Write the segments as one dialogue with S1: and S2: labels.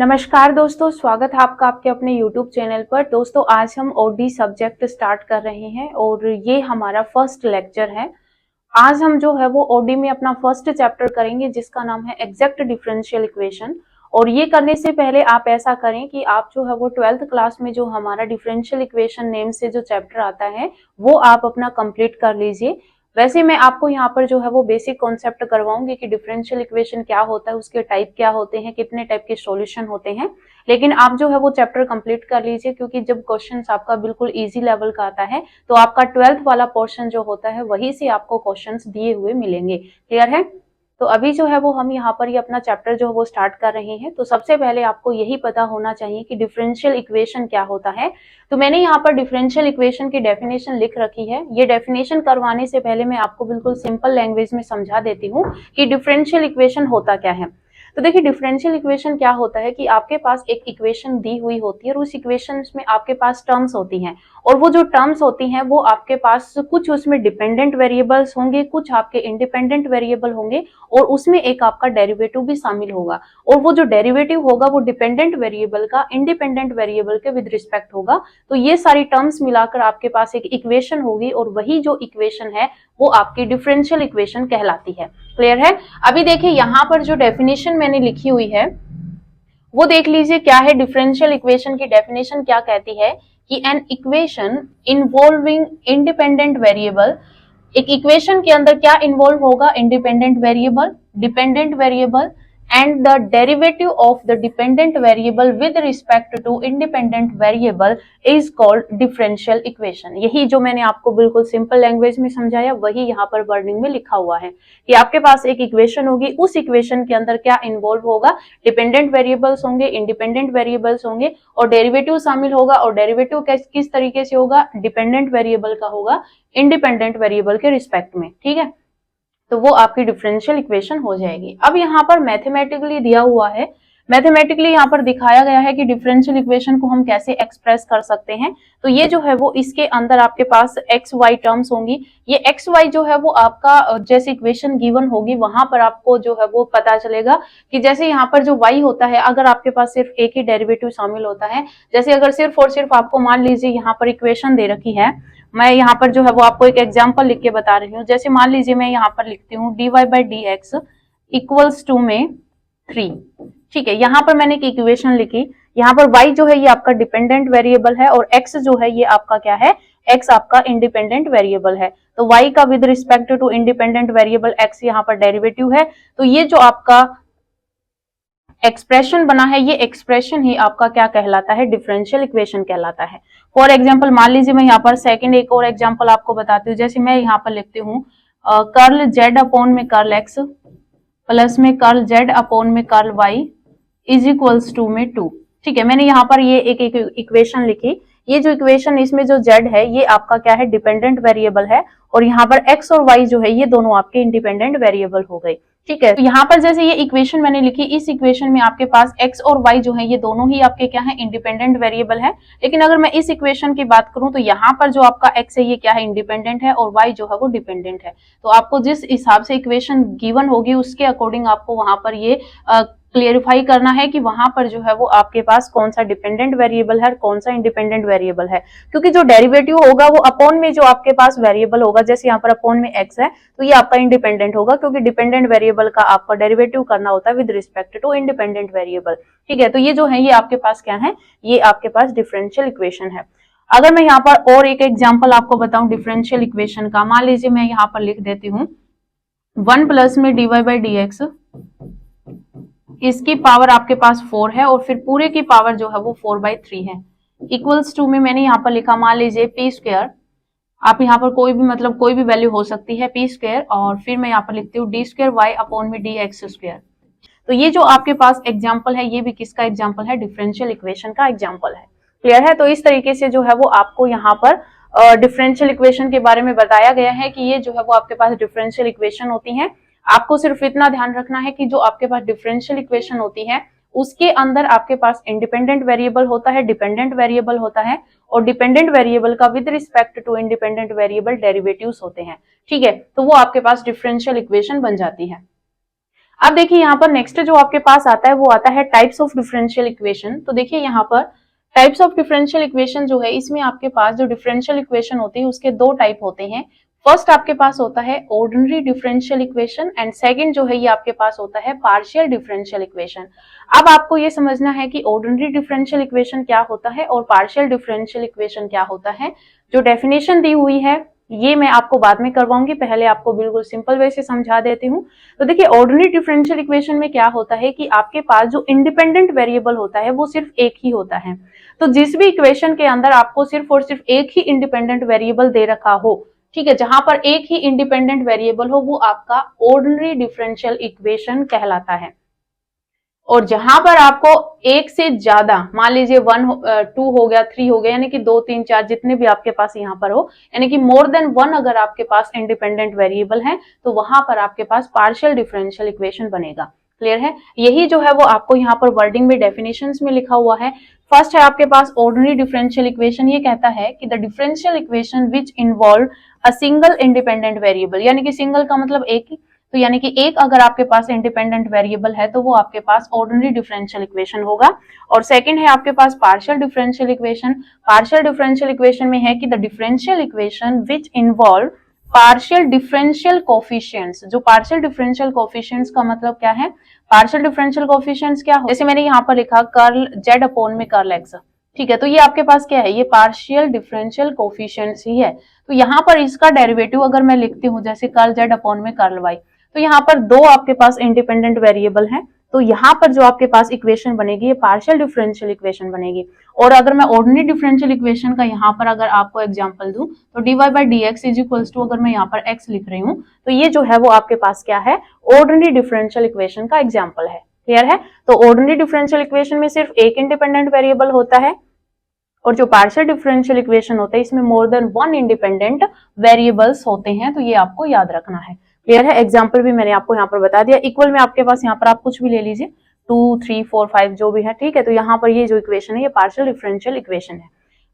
S1: नमस्कार दोस्तों, स्वागत है आपका आपके अपने YouTube चैनल पर। दोस्तों आज हम ओडी सब्जेक्ट स्टार्ट कर रहे हैं और ये हमारा फर्स्ट लेक्चर है। आज हम जो है वो ओडी में अपना फर्स्ट चैप्टर करेंगे जिसका नाम है एग्जैक्ट डिफरेंशियल इक्वेशन। और ये करने से पहले आप ऐसा करें कि आप जो है वो 12th क्लास में जो हमारा डिफरेंशियल इक्वेशन नेम से जो चैप्टर आता है वो आप अपना कंप्लीट कर लीजिए। वैसे मैं आपको यहाँ पर जो है वो बेसिक कॉन्सेप्ट करवाऊंगी कि डिफरेंशियल इक्वेशन क्या होता है, उसके टाइप क्या होते हैं, कितने टाइप के सॉल्यूशन होते हैं। लेकिन आप जो है वो चैप्टर कंप्लीट कर लीजिए क्योंकि जब क्वेश्चंस आपका बिल्कुल इजी लेवल का आता है तो आपका 12th वाला पोर्शन जो होता है वही से आपको क्वेश्चंस दिए हुए मिलेंगे। क्लियर है? तो अभी जो है वो हम यहाँ पर ये अपना चैप्टर जो है वो स्टार्ट कर रहे हैं। तो सबसे पहले आपको यही पता होना चाहिए कि डिफरेंशियल इक्वेशन क्या होता है। तो मैंने यहाँ पर डिफरेंशियल इक्वेशन की डेफिनेशन लिख रखी है। ये डेफिनेशन करवाने से पहले मैं आपको बिल्कुल सिंपल लैंग्वेज में समझा देती हूँ कि डिफरेंशियल इक्वेशन होता क्या है। तो देखिए डिफरेंशियल इक्वेशन क्या होता है कि आपके पास एक इक्वेशन दी हुई होती है और उस इक्वेशन में आपके पास टर्म्स होती हैं और वो जो टर्म्स होती हैं वो आपके पास कुछ उसमें डिपेंडेंट वेरिएबल्स होंगे, कुछ आपके इंडिपेंडेंट वेरिएबल होंगे और उसमें एक आपका डेरिवेटिव भी शामिल होगा। और वो जो डेरिवेटिव होगा वो डिपेंडेंट वेरिएबल का इंडिपेंडेंट वेरिएबल के विद रिस्पेक्ट होगा। तो ये सारी टर्म्स मिलाकर आपके पास एक इक्वेशन होगी और वही जो इक्वेशन है वो आपकी डिफरेंशियल इक्वेशन कहलाती है। क्लियर है? अभी देखिए यहाँ पर जो डेफिनेशन मैंने लिखी हुई है वो देख लीजिए क्या है। डिफरेंशियल इक्वेशन की डेफिनेशन क्या कहती है कि an equation involving independent variable, एक इक्वेशन के अंदर क्या इन्वॉल्व होगा? Independent variable, dependent variable and the derivative of the dependent variable with respect to independent variable is called differential equation. यही जो मैंने आपको बिल्कुल सिंपल लैंग्वेज में समझाया वही यहाँ पर वर्डिंग में लिखा हुआ है कि आपके पास एक इक्वेशन होगी, उस इक्वेशन के अंदर क्या इन्वॉल्व होगा? डिपेंडेंट वेरिएबल्स होंगे, इंडिपेंडेंट वेरिएबल्स होंगे और डेरिवेटिव शामिल होगा। और डेरिवेटिव किस तरीके से होगा? डिपेंडेंट वेरिएबल का होगा इंडिपेंडेंट वेरिएबल के रिस्पेक्ट में। ठीक है, तो वो आपकी डिफरेंशियल इक्वेशन हो जाएगी। अब यहाँ पर मैथमेटिकली दिया हुआ है, मैथमेटिकली यहाँ पर दिखाया गया है कि डिफरेंशियल इक्वेशन को हम कैसे एक्सप्रेस कर सकते हैं। तो ये जो है वो इसके अंदर आपके पास एक्स वाई टर्म्स होंगी। ये एक्स वाई जो है वो आपका जैसे इक्वेशन गिवन होगी वहां पर आपको जो है वो पता चलेगा कि जैसे यहाँ पर जो वाई होता है अगर आपके पास सिर्फ एक ही डेरिवेटिव शामिल होता है, जैसे अगर सिर्फ और सिर्फ आपको मान लीजिए यहाँ पर इक्वेशन दे रखी है, मैं यहाँ पर जो है वो आपको एक एग्जांपल लिख के बता रही हूँ। जैसे मान लीजिए मैं यहाँ पर लिखती हूँ dy by d x equals to में 3। ठीक है, यहाँ पर मैंने एक इक्वेशन लिखी। यहाँ पर y जो है ये आपका डिपेंडेंट वेरिएबल है और x जो है ये आपका क्या है? x आपका इंडिपेंडेंट वेरिएबल है। तो y का with respect to independent variable x यहाँ पर डेरिवेटिव है। तो ये जो आपका एक्सप्रेशन बना है ये एक्सप्रेशन ही आपका क्या कहलाता है? डिफरेंशियल इक्वेशन कहलाता है। फॉर एग्जांपल मान लीजिए मैं यहाँ पर सेकंड एक और एग्जांपल आपको बताती हूँ। जैसे मैं यहाँ पर लिखती हूँ कर्ल जेड अपॉन में कर्ल एक्स प्लस में कर्ल जेड अपॉन में curl y is equals to में 2। ठीक है, मैंने यहाँ पर ये एक इक्वेशन लिखी। ये जो इक्वेशन इसमें जो जेड है ये आपका क्या है? डिपेंडेंट वेरिएबल है और यहाँ पर एक्स और वाई जो है ये दोनों आपके इंडिपेंडेंट वेरिएबल हो गए। ठीक है, तो यहाँ पर जैसे ये इक्वेशन मैंने लिखी, इस इक्वेशन में आपके पास x और y जो है ये दोनों ही आपके क्या है? इंडिपेंडेंट वेरिएबल है। लेकिन अगर मैं इस इक्वेशन की बात करूं तो यहाँ पर जो आपका x है ये क्या है? इंडिपेंडेंट है और y जो है वो डिपेंडेंट है। तो आपको जिस हिसाब से इक्वेशन गिवन होगी उसके अकॉर्डिंग आपको वहां पर ये क्लियरिफाई करना है कि वहां पर जो है वो आपके पास कौन सा डिपेंडेंट वेरिएबल है, कौन सा इंडिपेंडेंट वेरिएबल है। क्योंकि जो डेरिवेटिव होगा वो अपॉन में जो आपके पास वेरिएबल होगा, जैसे यहाँ पर अपॉन में x है तो ये आपका इंडिपेंडेंट होगा क्योंकि डिपेंडेंट वेरिएबल का आपका डेरिवेटिव करना होता है with respect to independent variable. ठीक है, तो ये जो है ये आपके पास क्या है? ये आपके पास डिफरेंशियल इक्वेशन है। अगर मैं यहाँ पर और एक एग्जाम्पल आपको बताऊं डिफरेंशियल इक्वेशन का, मान लीजिए मैं यहाँ पर लिख देती हूँ 1 प्लस में dy बाई डी एक्स, इसकी पावर आपके पास 4 है और फिर पूरे की पावर जो है वो 4/3 है इक्वल्स टू में मैंने यहाँ पर लिखा मान लीजिए पी स्क्वायर। आप यहाँ पर कोई भी मतलब कोई भी वैल्यू हो सकती है पी स्क्वायर और फिर मैं यहाँ पर लिखती हूँ डी स्क्वायर वाई अपॉन में डी एक्स स्क्वायर। तो ये जो आपके पास एग्जाम्पल है ये भी किसका एग्जाम्पल है? डिफरेंशियल इक्वेशन का एग्जाम्पल है। क्लियर है? तो इस तरीके से जो है वो आपको यहाँ पर डिफरेंशियल इक्वेशन के बारे में बताया गया है कि ये जो है वो आपके पास डिफरेंशियल इक्वेशन होती है। आपको सिर्फ इतना ध्यान रखना है कि जो आपके पास डिफरेंशियल इक्वेशन होती है उसके अंदर आपके पास इंडिपेंडेंट वेरिएबल होता है, डिपेंडेंट वेरिएबल होता है और डिपेंडेंट वेरिएबल का with respect to independent variable derivatives होते हैं। ठीक है, तो वो आपके पास डिफरेंशियल इक्वेशन बन जाती है। अब देखिए यहाँ पर नेक्स्ट जो आपके पास आता है वो आता है टाइप्स ऑफ डिफरेंशियल इक्वेशन। तो देखिए यहाँ पर टाइप्स ऑफ डिफरेंशियल इक्वेशन जो है, इसमें आपके पास जो डिफरेंशियल इक्वेशन होती है उसके दो टाइप होते हैं। फर्स्ट आपके पास होता है ordinary differential equation and second जो है ये आपके पास होता है पार्शियल डिफरेंशियल इक्वेशन। अब आपको ये समझना है कि ऑर्डिनरी डिफरेंशियल इक्वेशन क्या होता है और पार्शियल डिफरेंशियल इक्वेशन क्या होता है। जो डेफिनेशन दी हुई है ये मैं आपको बाद में करवाऊंगी, पहले आपको बिल्कुल सिंपल वे से समझा देती हूँ। तो देखिए ऑर्डिनरी डिफरेंशियल इक्वेशन में क्या होता है कि आपके पास जो इंडिपेंडेंट वेरिएबल होता है वो सिर्फ एक ही होता है। तो जिस भी इक्वेशन के अंदर आपको सिर्फ और सिर्फ एक ही इंडिपेंडेंट वेरिएबल दे रखा हो, ठीक है, जहां पर एक ही इंडिपेंडेंट वेरिएबल हो, वो आपका ऑर्डिनरी डिफरेंशियल इक्वेशन कहलाता है। और जहां पर आपको एक से ज्यादा, मान लीजिए 1 2 हो गया, 3 हो गया, यानी कि 2 3 4 जितने भी आपके पास यहाँ पर हो, यानी कि मोर देन 1 अगर आपके पास इंडिपेंडेंट वेरिएबल है तो वहां पर आपके पास पार्शियल डिफरेंशियल इक्वेशन बनेगा। क्लियर है? यही जो है वो आपको यहाँ पर वर्डिंग में डेफिनेशंस में लिखा हुआ है। फर्स्ट है आपके पास ऑर्डिनरी डिफरेंशियल इक्वेशन। ये कहता है कि the differential equation which involve a single independent variable, यानी कि सिंगल का मतलब एक ही, तो यानी कि एक अगर आपके पास इंडिपेंडेंट वेरिएबल है तो वो आपके पास ऑर्डिनरी डिफरेंशियल इक्वेशन होगा। और सेकंड है आपके पास partial differential equation. Partial differential equation में है कि the differential equation which involve partial differential coefficients. जो पार्शियल डिफरेंशियल कोफिशिएंट्स का मतलब क्या है? पार्शियल डिफरेंशियल कोफिशिएंट्स क्या हो, जैसे मैंने यहाँ पर लिखा कर्ल जेड अपॉन में कर्ल एक्स, ठीक है, तो ये आपके पास क्या है? ये पार्शियल डिफरेंशियल कोफिशिएंट्स ही है। तो यहाँ पर इसका डेरिवेटिव अगर मैं लिखती हूँ जैसे कर्ल जेड अपॉन में कर्ल वाई, तो यहाँ पर दो आपके पास इंडिपेंडेंट वेरिएबल हैं, तो यहाँ पर जो आपके पास इक्वेशन बनेगी ये पार्शियल डिफरेंशियल इक्वेशन बनेगी। और अगर मैं ऑर्डिनरी डिफरेंशियल इक्वेशन का यहाँ पर अगर आपको एग्जांपल दूं तो dy by d x is equals to, अगर मैं यहाँ पर x लिख रही हूँ तो ये जो है वो आपके पास क्या है? ऑर्डिनरी डिफरेंशियल इक्वेशन का एग्जाम्पल है। क्लियर है? तो ऑर्डिनरी डिफरेंशियल इक्वेशन में सिर्फ एक इंडिपेंडेंट वेरिएबल होता है और जो पार्शियल डिफरेंशियल इक्वेशन होता है इसमें मोर देन 1 इंडिपेंडेंट वेरिएबल्स होते हैं, तो ये आपको याद रखना है। क्लियर है? एग्जाम्पल भी मैंने आपको यहाँ पर बता दिया। इक्वल में आपके पास यहाँ पर आप कुछ भी ले लीजिए, 2 3 4 5 जो भी है, ठीक है। तो यहाँ पर ये जो इक्वेशन है ये पार्शियल डिफरेंशियल इक्वेशन है।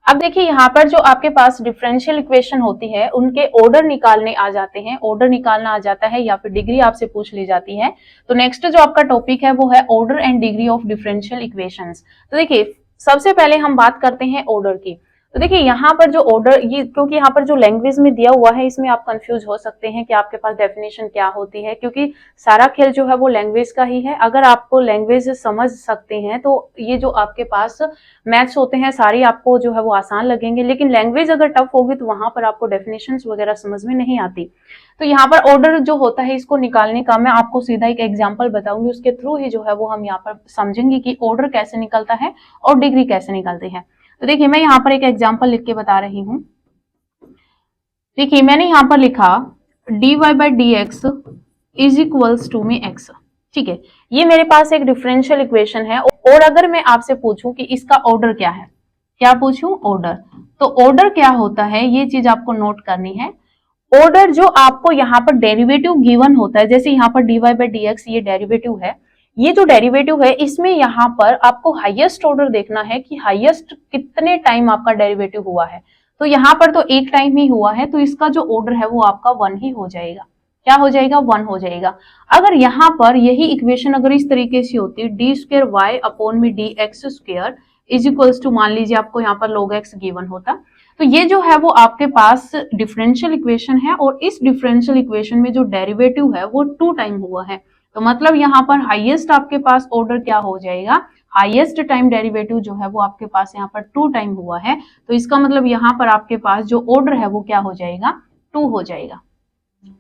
S1: अब देखिए यहाँ पर जो आपके पास डिफरेंशियल इक्वेशन होती है उनके ऑर्डर निकालने आ जाते हैं, ऑर्डर निकालना आ जाता है या फिर डिग्री आपसे पूछ ली जाती है। तो नेक्स्ट जो आपका टॉपिक है वो है order and degree of differential equations. तो देखिए सबसे पहले हम बात करते हैं ऑर्डर की। तो देखिए यहाँ पर जो ऑर्डर, ये क्योंकि यहाँ पर जो लैंग्वेज में दिया हुआ है इसमें आप कंफ्यूज हो सकते हैं कि आपके पास डेफिनेशन क्या होती है, क्योंकि सारा खेल जो है वो लैंग्वेज का ही है। अगर आपको लैंग्वेज समझ सकते हैं तो ये जो आपके पास मैथ्स होते हैं सारी आपको जो है वो आसान लगेंगे, लेकिन लैंग्वेज अगर टफ होगी तो वहां पर आपको डेफिनेशंस वगैरह समझ में नहीं आती। तो यहाँ पर ऑर्डर जो होता है इसको निकालने का मैं आपको सीधा एक एग्जाम्पल बताऊंगी, उसके थ्रू ही जो है वो हम यहाँ पर समझेंगे कि ऑर्डर कैसे निकलता है और डिग्री कैसे निकलती है। तो देखिए मैं यहाँ पर एक एग्जाम्पल लिख के बता रही हूँ। देखिए मैंने यहाँ पर लिखा dy by d x is equals to में x, ठीक है। ये मेरे पास एक डिफरेंशियल इक्वेशन है और अगर मैं आपसे पूछूं कि इसका ऑर्डर क्या है, क्या पूछूं? ऑर्डर। तो ऑर्डर क्या होता है ये चीज आपको नोट करनी है। ऑर्डर जो आपको यहाँ पर डेरिवेटिव गिवन होता है, जैसे यहाँ पर dy बाई डी एक्स ये डेरिवेटिव है, ये जो डेरिवेटिव है इसमें यहाँ पर आपको हाईएस्ट ऑर्डर देखना है कि हाईएस्ट कितने टाइम आपका डेरिवेटिव हुआ है। तो यहाँ पर तो एक टाइम ही हुआ है, तो इसका जो ऑर्डर है वो आपका 1 ही हो जाएगा। क्या हो जाएगा? 1 हो जाएगा। अगर यहाँ पर यही इक्वेशन अगर इस तरीके से होती है डी स्क्वायर वाई अपॉन में d x square is equals to, मान लीजिए आपको यहाँ पर log x गिवन होता, तो ये जो है वो आपके पास डिफरेंशियल इक्वेशन है और इस डिफरेंशियल इक्वेशन में जो डेरिवेटिव है वो 2 टाइम हुआ है। तो मतलब यहाँ पर हाईएस्ट आपके पास ऑर्डर क्या हो जाएगा? हाईएस्ट टाइम डेरिवेटिव जो है वो आपके पास यहाँ पर 2 टाइम हुआ है, तो इसका मतलब यहाँ पर आपके पास जो ऑर्डर है वो क्या हो जाएगा? 2 हो जाएगा।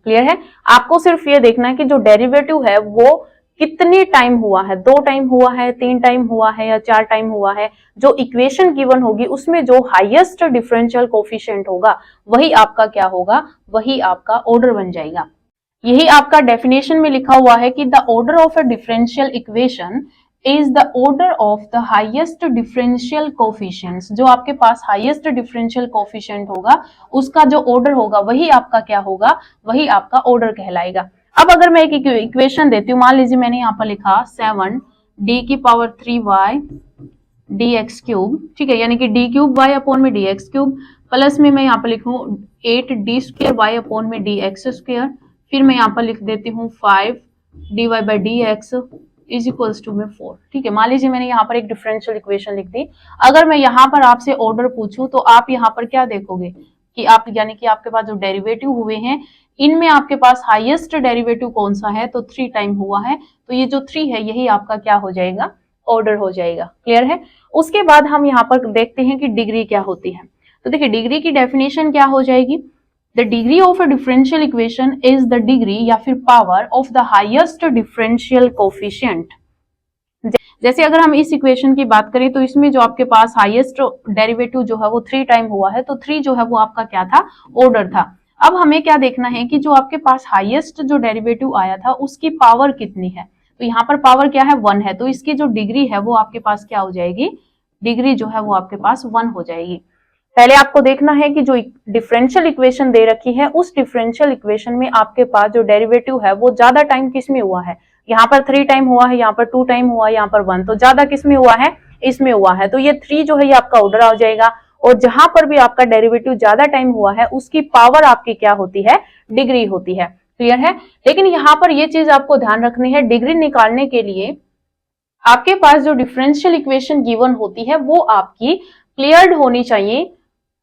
S1: क्लियर है? आपको सिर्फ ये देखना है कि जो डेरिवेटिव है वो कितने टाइम हुआ है, 2 टाइम हुआ है, 3 टाइम हुआ है या 4 टाइम हुआ है। जो इक्वेशन गिवन होगी उसमें जो हाईएस्ट डिफरेंशियल कोफिशिएंट होगा वही आपका क्या होगा? वही आपका ऑर्डर बन जाएगा। यही आपका डेफिनेशन में लिखा हुआ है कि the order of a differential equation is the order of the highest differential coefficients. जो आपके पास हाईएस्ट डिफरेंशियल कोफिशिएंट होगा उसका जो ऑर्डर होगा वही आपका क्या होगा? वही आपका ऑर्डर कहलाएगा। अब अगर मैं एक इक्वेशन देती हूँ, मान लीजिए मैंने यहाँ पर लिखा 7 डी की power 3 y D x cube, ठीक है, यानी कि डी क्यूब वाई अपॉन में डी एक्स क्यूब, प्लस में मैं यहाँ पर लिखूँ 8 डी स्क्वायर वाई अपॉन में डी एक्स स्क्वायर, फिर मैं यहाँ पर लिख देती हूँ 5 d y by d x is equals to में 4। ठीक है, मान लीजिए मैंने यहाँ पर एक डिफरेंशियल इक्वेशन लिख दी। अगर मैं यहाँ पर आपसे ऑर्डर पूछूं तो आप यहाँ पर क्या देखोगे कि आप यानी कि आपके पास जो डेरिवेटिव हुए हैं इनमें आपके पास हाईएस्ट डेरिवेटिव कौन सा है, तो 3 टाइम हुआ है, तो ये जो 3 है यही आपका क्या हो जाएगा, ऑर्डर हो जाएगा। क्लियर है। उसके बाद हम यहाँ पर देखते हैं कि डिग्री क्या होती है। तो देखिए डिग्री की डेफिनेशन क्या हो जाएगी, the degree of a differential equation is the degree या फिर power of the highest differential coefficient. जैसे अगर हम इस इक्वेशन की बात करें तो इसमें जो आपके पास हाईएस्ट डेरिवेटिव जो है वो 3 टाइम हुआ है, तो 3 जो है वो आपका क्या था, ऑर्डर था। अब हमें क्या देखना है कि जो आपके पास हाईएस्ट जो डेरिवेटिव आया था उसकी पावर कितनी है, तो यहाँ पर पावर क्या है, 1 है, तो इसकी जो डिग्री है वो आपके पास क्या हो जाएगी, डिग्री जो है वो आपके पास 1 हो जाएगी। पहले आपको देखना है कि जो डिफरेंशियल इक्वेशन दे रखी है उस डिफरेंशियल इक्वेशन में आपके पास जो डेरिवेटिव है वो ज्यादा टाइम किस में हुआ है, यहाँ पर 3 टाइम हुआ है, यहाँ पर 2 टाइम हुआ है, यहाँ पर 1, तो ज्यादा किस में हुआ है, इसमें हुआ है, तो ये 3 जो है ये आपका ऑर्डर आ जाएगा। और जहां पर भी आपका डेरिवेटिव ज्यादा टाइम हुआ है उसकी पावर आपकी क्या होती है, डिग्री होती है। क्लियर है। लेकिन यहाँ पर ये चीज आपको ध्यान रखनी है, डिग्री निकालने के लिए आपके पास जो डिफरेंशियल इक्वेशन गिवन होती है वो आपकी क्लियर्ड होनी चाहिए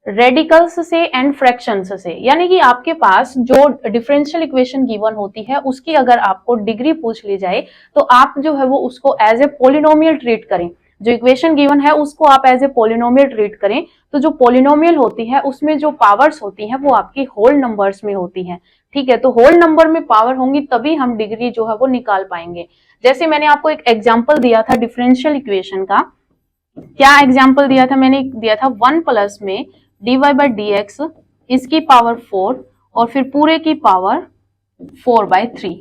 S1: रेडिकल्स से एंड फ्रैक्शंस से, यानी कि आपके पास जो डिफरेंशियल इक्वेशन गिवन होती है उसकी अगर आपको डिग्री पूछ ली जाए तो आप जो है वो उसको एज ए पॉलिनोमियल ट्रीट करें। जो इक्वेशन गिवन है उसको आप एज ए पॉलिनोमियल ट्रीट करें, तो जो पॉलिनोमियल होती है उसमें जो पावर्स होती हैं वो आपकी होल नंबर्स में होती हैं। ठीक है, तो होल नंबर में पावर होंगी तभी हम डिग्री जो है वो निकाल पाएंगे। जैसे मैंने आपको एक एग्जाम्पल दिया था डिफरेंशियल इक्वेशन का, क्या एग्जाम्पल दिया था, मैंने दिया था 1 प्लस में d y by d x इसकी पावर 4 और फिर पूरे की पावर 4/3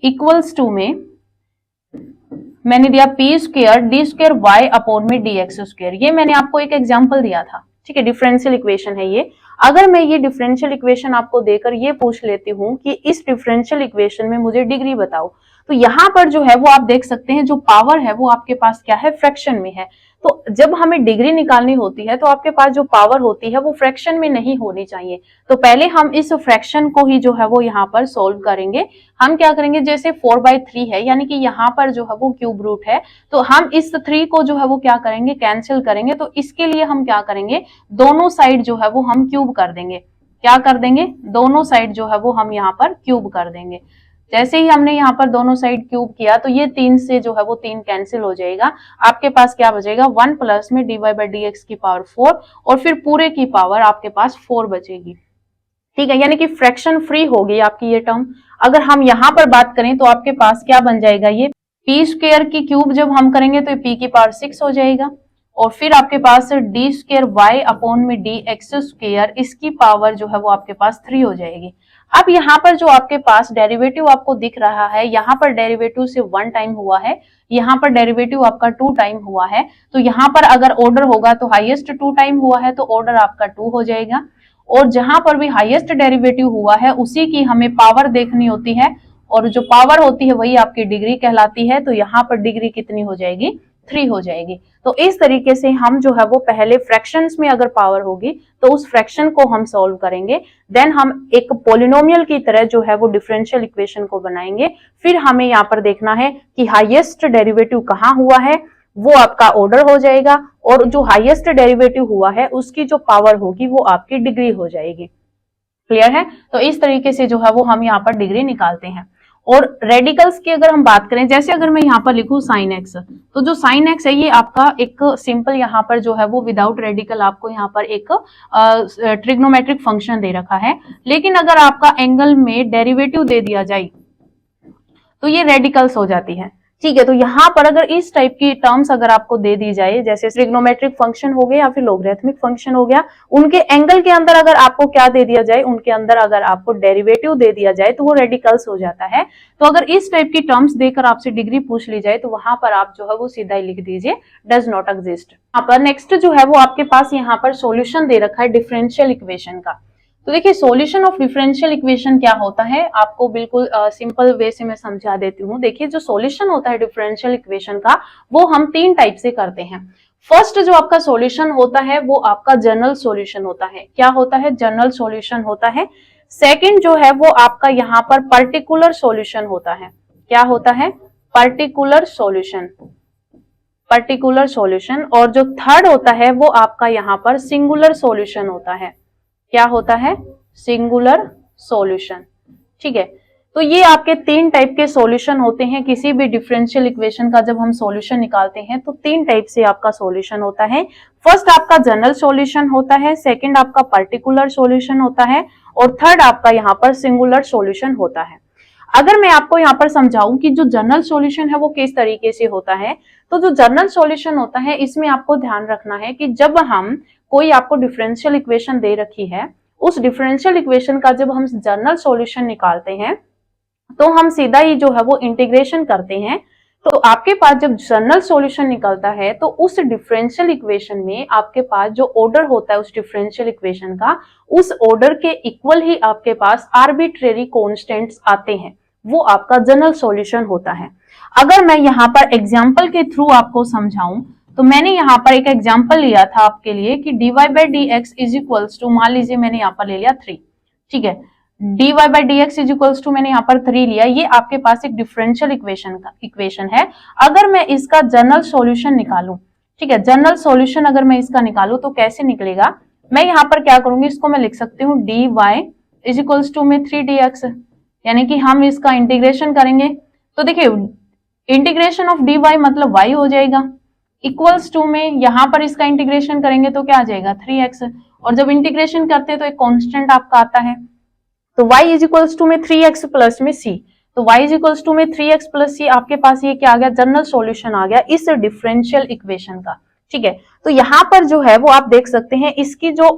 S1: इक्वल्स टू में मैंने दिया p square d square y upon में डी एक्स स्क्र। ये मैंने आपको एक एग्जाम्पल दिया था। ठीक है, डिफरेंशियल इक्वेशन है ये। अगर मैं ये डिफरेंशियल इक्वेशन आपको देकर ये पूछ लेती हूँ कि इस डिफरेंशियल इक्वेशन में मुझे डिग्री बताओ, तो यहाँ पर जो है वो आप देख सकते हैं जो पावर है वो आपके पास क्या है, फ्रैक्शन में है। तो जब हमें डिग्री निकालनी होती है तो आपके पास जो पावर होती है वो फ्रैक्शन में नहीं होनी चाहिए। तो पहले हम इस फ्रैक्शन को ही जो है वो यहाँ पर सोल्व करेंगे। हम क्या करेंगे, जैसे 4/3 है यानी कि यहाँ पर जो है वो क्यूब रूट है, तो हम इस 3 को जो है वो क्या करेंगे, कैंसिल करेंगे। तो इसके लिए हम क्या करेंगे, दोनों साइड जो है वो हम क्यूब कर देंगे। क्या कर देंगे, दोनों साइड जो है वो हम यहाँ पर क्यूब कर देंगे। जैसे ही हमने यहाँ पर दोनों साइड क्यूब किया तो ये 3 से जो है वो 3 कैंसिल हो जाएगा। आपके पास क्या बचेगा, 1 प्लस में d y by d x की पावर 4 और फिर पूरे की पावर आपके पास 4 बचेगी। ठीक है, यानी कि फ्रैक्शन फ्री होगी आपकी ये टर्म। अगर हम यहाँ पर बात करें तो आपके पास क्या बन जाएगा, ये पी स्क्वायर की क्यूब जब हम करेंगे तो पी की पावर 6 हो जाएगा और फिर आपके पास डी स्क्वायर वाई अपॉन में डी एक्स स्क्वायर इसकी पावर जो है वो आपके पास 3 हो जाएगी। अब यहाँ पर जो आपके पास डेरिवेटिव आपको दिख रहा है, यहाँ पर डेरिवेटिव से 1 टाइम हुआ है, यहाँ पर डेरिवेटिव आपका 2 टाइम हुआ है, तो यहाँ पर अगर ऑर्डर होगा तो हाईएस्ट 2 टाइम हुआ है तो ऑर्डर आपका 2 हो जाएगा। और जहां पर भी हाईएस्ट डेरिवेटिव हुआ है उसी की हमें पावर देखनी होती है और जो पावर होती है वही आपकी डिग्री कहलाती है। तो यहाँ पर डिग्री कितनी हो जाएगी, 3 हो जाएगी। तो इस तरीके से हम जो है वो पहले फ्रैक्शंस में अगर पावर होगी तो उस फ्रैक्शन को हम सॉल्व करेंगे, देन हम एक पॉलिनोमियल की तरह जो है वो डिफरेंशियल इक्वेशन को बनाएंगे। फिर हमें यहाँ पर देखना है कि हाईएस्ट डेरिवेटिव कहाँ हुआ है, वो आपका ऑर्डर हो जाएगा और जो हाईएस्ट डेरिवेटिव हुआ है उसकी जो पावर होगी वो आपकी डिग्री हो जाएगी। क्लियर है। तो इस तरीके से जो है वो हम यहाँ पर डिग्री निकालते हैं। और रेडिकल्स की अगर हम बात करें, जैसे अगर मैं यहाँ पर लिखूं साइन एक्स, तो जो साइन एक्स है ये आपका एक सिंपल यहाँ पर जो है वो विदाउट रेडिकल आपको यहाँ पर एक ट्रिग्नोमेट्रिक फंक्शन दे रखा है। लेकिन अगर आपका एंगल में डेरिवेटिव दे दिया जाए तो ये रेडिकल्स हो जाती है। ठीक है, तो यहाँ पर अगर इस टाइप की टर्म्स अगर आपको दे दी जाए, जैसे ट्रिग्नोमेट्रिक फंक्शन हो गया या फिर लोगरिथमिक फंक्शन हो गया, उनके एंगल के अंदर अगर आपको क्या दे दिया जाए, उनके अंदर अगर आपको डेरिवेटिव दे दिया जाए तो वो रेडिकल्स हो जाता है। तो अगर इस टाइप की टर्म्स देकर आपसे डिग्री पूछ ली जाए तो वहां पर आप जो है वो सीधा ही लिख दीजिए डज नॉट एग्जिस्ट। यहाँ पर नेक्स्ट जो है वो आपके पास यहाँ पर सोल्यूशन दे रखा है डिफरेंशियल इक्वेशन का। तो देखिए सॉल्यूशन ऑफ डिफरेंशियल इक्वेशन क्या होता है, आपको बिल्कुल सिंपल वे से मैं समझा देती हूँ। देखिए जो सॉल्यूशन होता है डिफरेंशियल इक्वेशन का वो हम 3 टाइप से करते हैं। फर्स्ट जो आपका सॉल्यूशन होता है वो आपका जनरल सॉल्यूशन होता है। क्या होता है, जनरल सॉल्यूशन होता है। सेकंड जो है वो आपका यहाँ पर पर्टिकुलर सॉल्यूशन होता है। क्या होता है, पर्टिकुलर सॉल्यूशन, पर्टिकुलर सॉल्यूशन। और जो थर्ड होता है वो आपका यहाँ पर सिंगुलर सॉल्यूशन होता है। क्या होता है, सिंगुलर सॉल्यूशन। ठीक है, तो ये आपके तीन टाइप के सॉल्यूशन होते हैं किसी भी डिफरेंशियल इक्वेशन का। जब हम सॉल्यूशन निकालते हैं तो तीन टाइप से आपका सॉल्यूशन होता है। फर्स्ट आपका जनरल सॉल्यूशन होता है, सेकंड आपका पर्टिकुलर सॉल्यूशन होता है, और थर्ड आपका यहाँ पर सिंगुलर सॉल्यूशन होता है। अगर मैं आपको यहाँ पर समझाऊं कि जो जनरल सॉल्यूशन है वो किस तरीके से होता है, तो जो जनरल सॉल्यूशन होता है इसमें आपको ध्यान रखना है कि जब हम कोई आपको डिफरेंशियल इक्वेशन दे रखी है, उस डिफरेंशियल इक्वेशन का जब हम जनरल सॉल्यूशन निकालते हैं तो हम सीधा ही जो है वो इंटीग्रेशन करते हैं। तो आपके पास जब जनरल सॉल्यूशन निकलता है तो उस डिफरेंशियल इक्वेशन में आपके पास जो ऑर्डर होता है उस डिफरेंशियल इक्वेशन का, उस ऑर्डर के इक्वल ही आपके पास आर्बिट्रेरी कांस्टेंट्स आते हैं, वो आपका जनरल सॉल्यूशन होता है। अगर मैं यहाँ पर एग्जाम्पल के थ्रू आपको समझाऊं तो मैंने यहाँ पर एक एग्जाम्पल लिया था आपके लिए कि dy by d x is equals to, मान लीजिए मैंने यहाँ पर ले लिया 3, ठीक है, dy by d x is equals to मैंने यहाँ पर 3 लिया। ये आपके पास एक डिफरेंशियल इक्वेशन है। अगर मैं इसका जनरल सॉल्यूशन निकालूं, ठीक है, जनरल सॉल्यूशन अगर मैं इसका निकालूं तो कैसे निकलेगा, मैं यहाँ पर क्या करूंगी, इसको मैं लिख सकती हूँ dy इज इक्वल्स टू में 3dx, यानी कि हम इसका इंटीग्रेशन करेंगे। तो देखिए इंटीग्रेशन ऑफ dy मतलब y हो जाएगा, इक्वल्स टू में यहाँ पर इसका इंटीग्रेशन करेंगे तो क्या आ जाएगा 3x, और जब इंटीग्रेशन करते हैं तो एक कांस्टेंट आपका आता है, तो y इज इक्वल्स टू में 3x प्लस में c, तो y इज इक्वल्स टू में 3x प्लस c, आपके पास ये क्या आ गया, जनरल सॉल्यूशन आ गया इस डिफरेंशियल इक्वेशन का। ठीक है, तो यहाँ पर जो है वो आप देख सकते हैं इसकी जो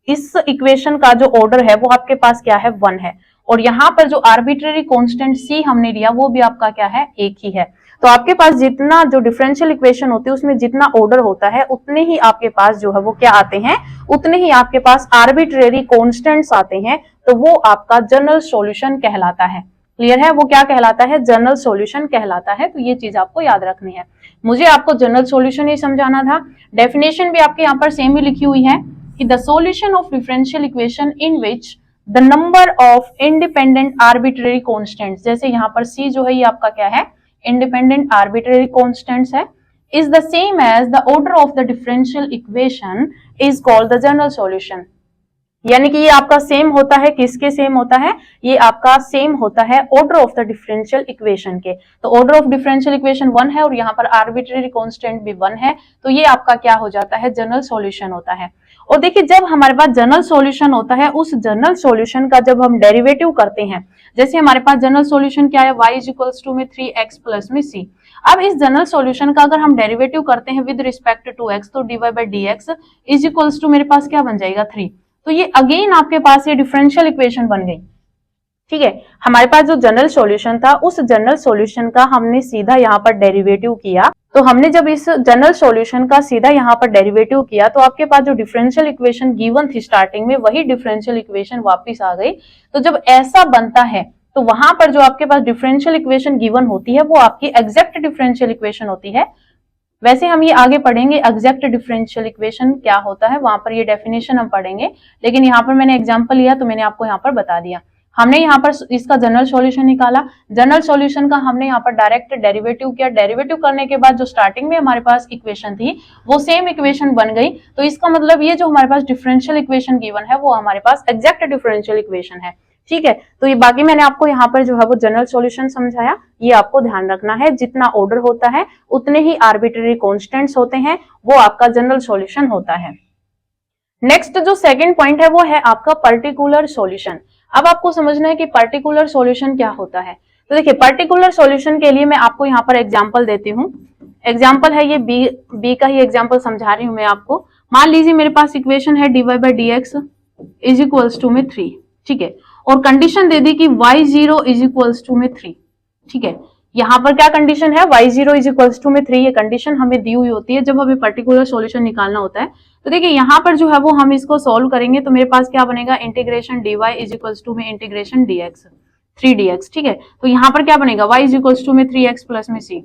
S1: इस इक्वेशन का जो ऑर्डर है वो आपके पास क्या है, 1 है, और यहाँ पर जो आर्बिट्रेरी कांस्टेंट c हमने लिया वो भी आपका क्या है, एक ही है। तो आपके पास जितना जो डिफरेंशियल इक्वेशन होती है उसमें जितना ऑर्डर होता है उतने ही आपके पास जो है वो क्या आते हैं, उतने ही आपके पास आर्बिट्रेरी कांस्टेंट्स आते हैं, तो वो आपका जनरल सॉल्यूशन कहलाता है। क्लियर है, वो क्या कहलाता है, जनरल सॉल्यूशन कहलाता है। तो ये चीज आपको याद रखनी है। मुझे आपको जनरल सॉल्यूशन ही समझाना था। डेफिनेशन भी आपके यहाँ पर सेम ही लिखी हुई है कि the solution of differential equation in which the number of independent arbitrary constants, जैसे यहाँ पर सी जो है ये आपका क्या है, इंडिपेंडेंट आर्बिट्रेरी कांस्टेंट्स है, is the same as the order of the differential equation is called the general solution। यानी कि ये आपका सेम होता है, किसके सेम होता है, ये आपका सेम होता है order of the differential equation के। तो ऑर्डर ऑफ डिफरेंशियल इक्वेशन 1 है और यहाँ पर आर्बिट्रेरी कांस्टेंट भी 1 है, तो ये आपका क्या हो जाता है, जनरल सॉल्यूशन होता है। और देखिए जब हमारे पास जनरल सॉल्यूशन होता है, उस जनरल सॉल्यूशन का जब हम डेरिवेटिव करते हैं, जैसे हमारे पास जनरल सॉल्यूशन क्या है, y इज इक्वल्स टू में 3x प्लस में c। अब इस जनरल सॉल्यूशन का अगर हम डेरिवेटिव करते हैं विद रिस्पेक्ट टू x, तो dy by d x is equals to मेरे पास क्या बन जाएगा 3। तो ये अगेन आपके पास ये डिफरेंशियल इक्वेशन बन गई। ठीक है, हमारे पास जो जनरल सॉल्यूशन था उस जनरल सॉल्यूशन का हमने सीधा यहाँ पर डेरिवेटिव किया। तो हमने जब इस जनरल सॉल्यूशन का सीधा यहाँ पर डेरिवेटिव किया तो आपके पास जो डिफरेंशियल इक्वेशन गिवन थी स्टार्टिंग में, वही डिफरेंशियल इक्वेशन वापस आ गई। तो जब ऐसा बनता है तो वहां पर जो आपके पास डिफरेंशियल इक्वेशन गिवन होती है वो आपकी एग्जैक्ट डिफरेंशियल इक्वेशन होती है। वैसे हम ये आगे पढ़ेंगे एग्जैक्ट डिफरेंशियल इक्वेशन क्या होता है, वहां पर ये डेफिनेशन हम पढ़ेंगे, लेकिन यहाँ पर मैंने एग्जांपल लिया तो मैंने आपको यहाँ पर बता दिया। हमने यहाँ पर इसका जनरल सॉल्यूशन निकाला, जनरल सॉल्यूशन का हमने यहाँ पर डायरेक्ट डेरिवेटिव किया, डेरिवेटिव करने के बाद जो स्टार्टिंग में हमारे पास इक्वेशन थी वो सेम इक्वेशन बन गई। तो इसका मतलब ये जो हमारे पास डिफरेंशियल इक्वेशन गिवन है वो हमारे पास एग्जैक्ट डिफरेंशियल इक्वेशन है। ठीक है, तो ये बाकी मैंने आपको यहाँ पर जो है वो जनरल सॉल्यूशन समझाया, ये आपको ध्यान रखना है, जितना ऑर्डर होता है उतने ही आर्बिट्रेरी कांस्टेंट्स होते हैं, वो आपका जनरल सॉल्यूशन होता है। नेक्स्ट जो सेकंड पॉइंट है वो है आपका पर्टिकुलर सॉल्यूशन। अब आपको समझना है कि पर्टिकुलर सॉल्यूशन क्या होता है। तो देखिए पर्टिकुलर सॉल्यूशन के लिए मैं आपको यहाँ पर एग्जांपल देती हूँ। एग्जांपल है ये बी का ही एग्जांपल समझा रही हूँ मैं आपको। मान लीजिए मेरे पास इक्वेशन है dy by d x is equals to में 3, ठीक है, और कंडीशन दे दी कि y0 इज इक्वल्स टू में 3। ठीक है, यहाँ पर क्या कंडीशन है, y0 इज इक्वल्स टू में 3, ये कंडीशन हमें दी हुई होती है जब हमें पर्टिकुलर सॉल्यूशन निकालना होता है। तो देखिए यहाँ पर जो है वो हम इसको सॉल्व करेंगे तो मेरे पास क्या बनेगा, integration dy is equals to में इंटीग्रेशन dx 3dx। ठीक है, तो यहाँ पर क्या बनेगा, y इज इक्वल्स टू में 3x प्लस में c।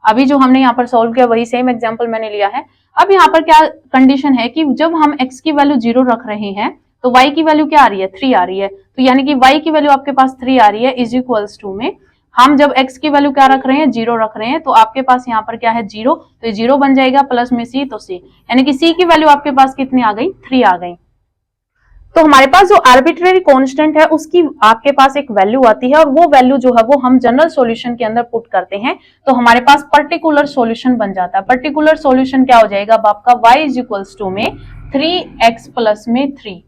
S1: अभी जो हमने यहाँ पर सॉल्व किया वही सेम एग्जाम्पल मैंने लिया है। अब यहाँ पर क्या कंडीशन है कि जब हम x की वैल्यू 0 रख रहे हैं तो y की वैल्यू क्या आ रही है, 3 आ रही है। तो यानी कि y की वैल्यू आपके पास 3 आ रही है इज इक्वल्स टू में हम जब x की वैल्यू क्या रख रहे हैं, 0 रख रहे हैं, तो आपके पास यहाँ पर क्या है 0, तो 0 बन जाएगा, प्लस में c तो c, यानी कि c की वैल्यू आपके पास कितनी आ गई, 3 आ गई। तो हमारे पास जो आर्बिट्रेरी कांस्टेंट है उसकी आपके पास एक वैल्यू आती है और वो वैल्यू जो है वो हम जनरल सॉल्यूशन के अंदर पुट करते हैं, तो हमारे पास पर्टिकुलर सॉल्यूशन बन जाता है। पर्टिकुलर सॉल्यूशन क्या हो जाएगा, अब आपका y इज इक्वल्स टू में 3x प्लस में 3।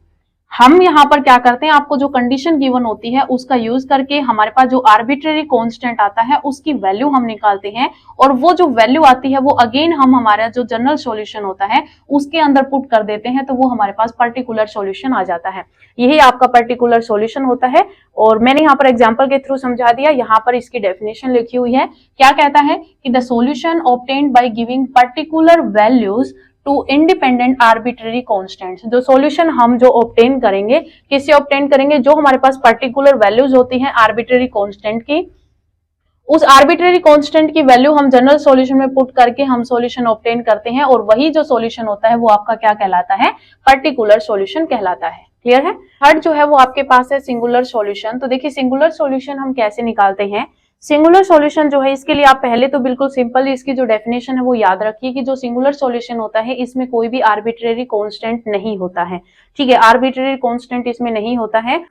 S1: हम यहाँ पर क्या करते हैं, आपको जो कंडीशन गिवन होती है उसका यूज करके हमारे पास जो आर्बिट्रेरी कांस्टेंट आता है उसकी वैल्यू हम निकालते हैं, और वो जो वैल्यू आती है वो अगेन हम हमारा जो जनरल सॉल्यूशन होता है उसके अंदर पुट कर देते हैं, तो वो हमारे पास पर्टिकुलर सॉल्यूशन आ जाता है। यही आपका पर्टिकुलर सॉल्यूशन होता है, और मैंने यहाँ पर एग्जाम्पल के थ्रू समझा दिया। यहाँ पर इसकी डेफिनेशन लिखी हुई है, क्या कहता है कि the solution obtained by giving particular values to independent arbitrary constants. जो सॉल्यूशन हम जो ऑब्टेन करेंगे, किससे ऑब्टेन करेंगे, जो हमारे पास पर्टिकुलर वैल्यूज होती हैं आर्बिट्रेरी कांस्टेंट की, उस आर्बिट्रेरी कांस्टेंट की वैल्यू हम जनरल सॉल्यूशन में पुट करके हम सॉल्यूशन ऑब्टेन करते हैं, और वही जो सॉल्यूशन होता है वो आपका क्या कहलाता है, पर्टिकुलर सॉल्यूशन कहलाता है। क्लियर है। थर्ड जो है वो आपके पास है सिंगुलर सॉल्यूशन। तो देखिए सिंगुलर सॉल्यूशन हम कैसे निकालते हैं। सिंगुलर सॉल्यूशन जो है इसके लिए आप पहले तो बिल्कुल सिंपल इसकी जो डेफिनेशन है वो याद रखिए कि जो सिंगुलर सॉल्यूशन होता है इसमें कोई भी आर्बिट्रेरी कांस्टेंट नहीं होता है। ठीक है, आर्बिट्रेरी कांस्टेंट इसमें नहीं होता है,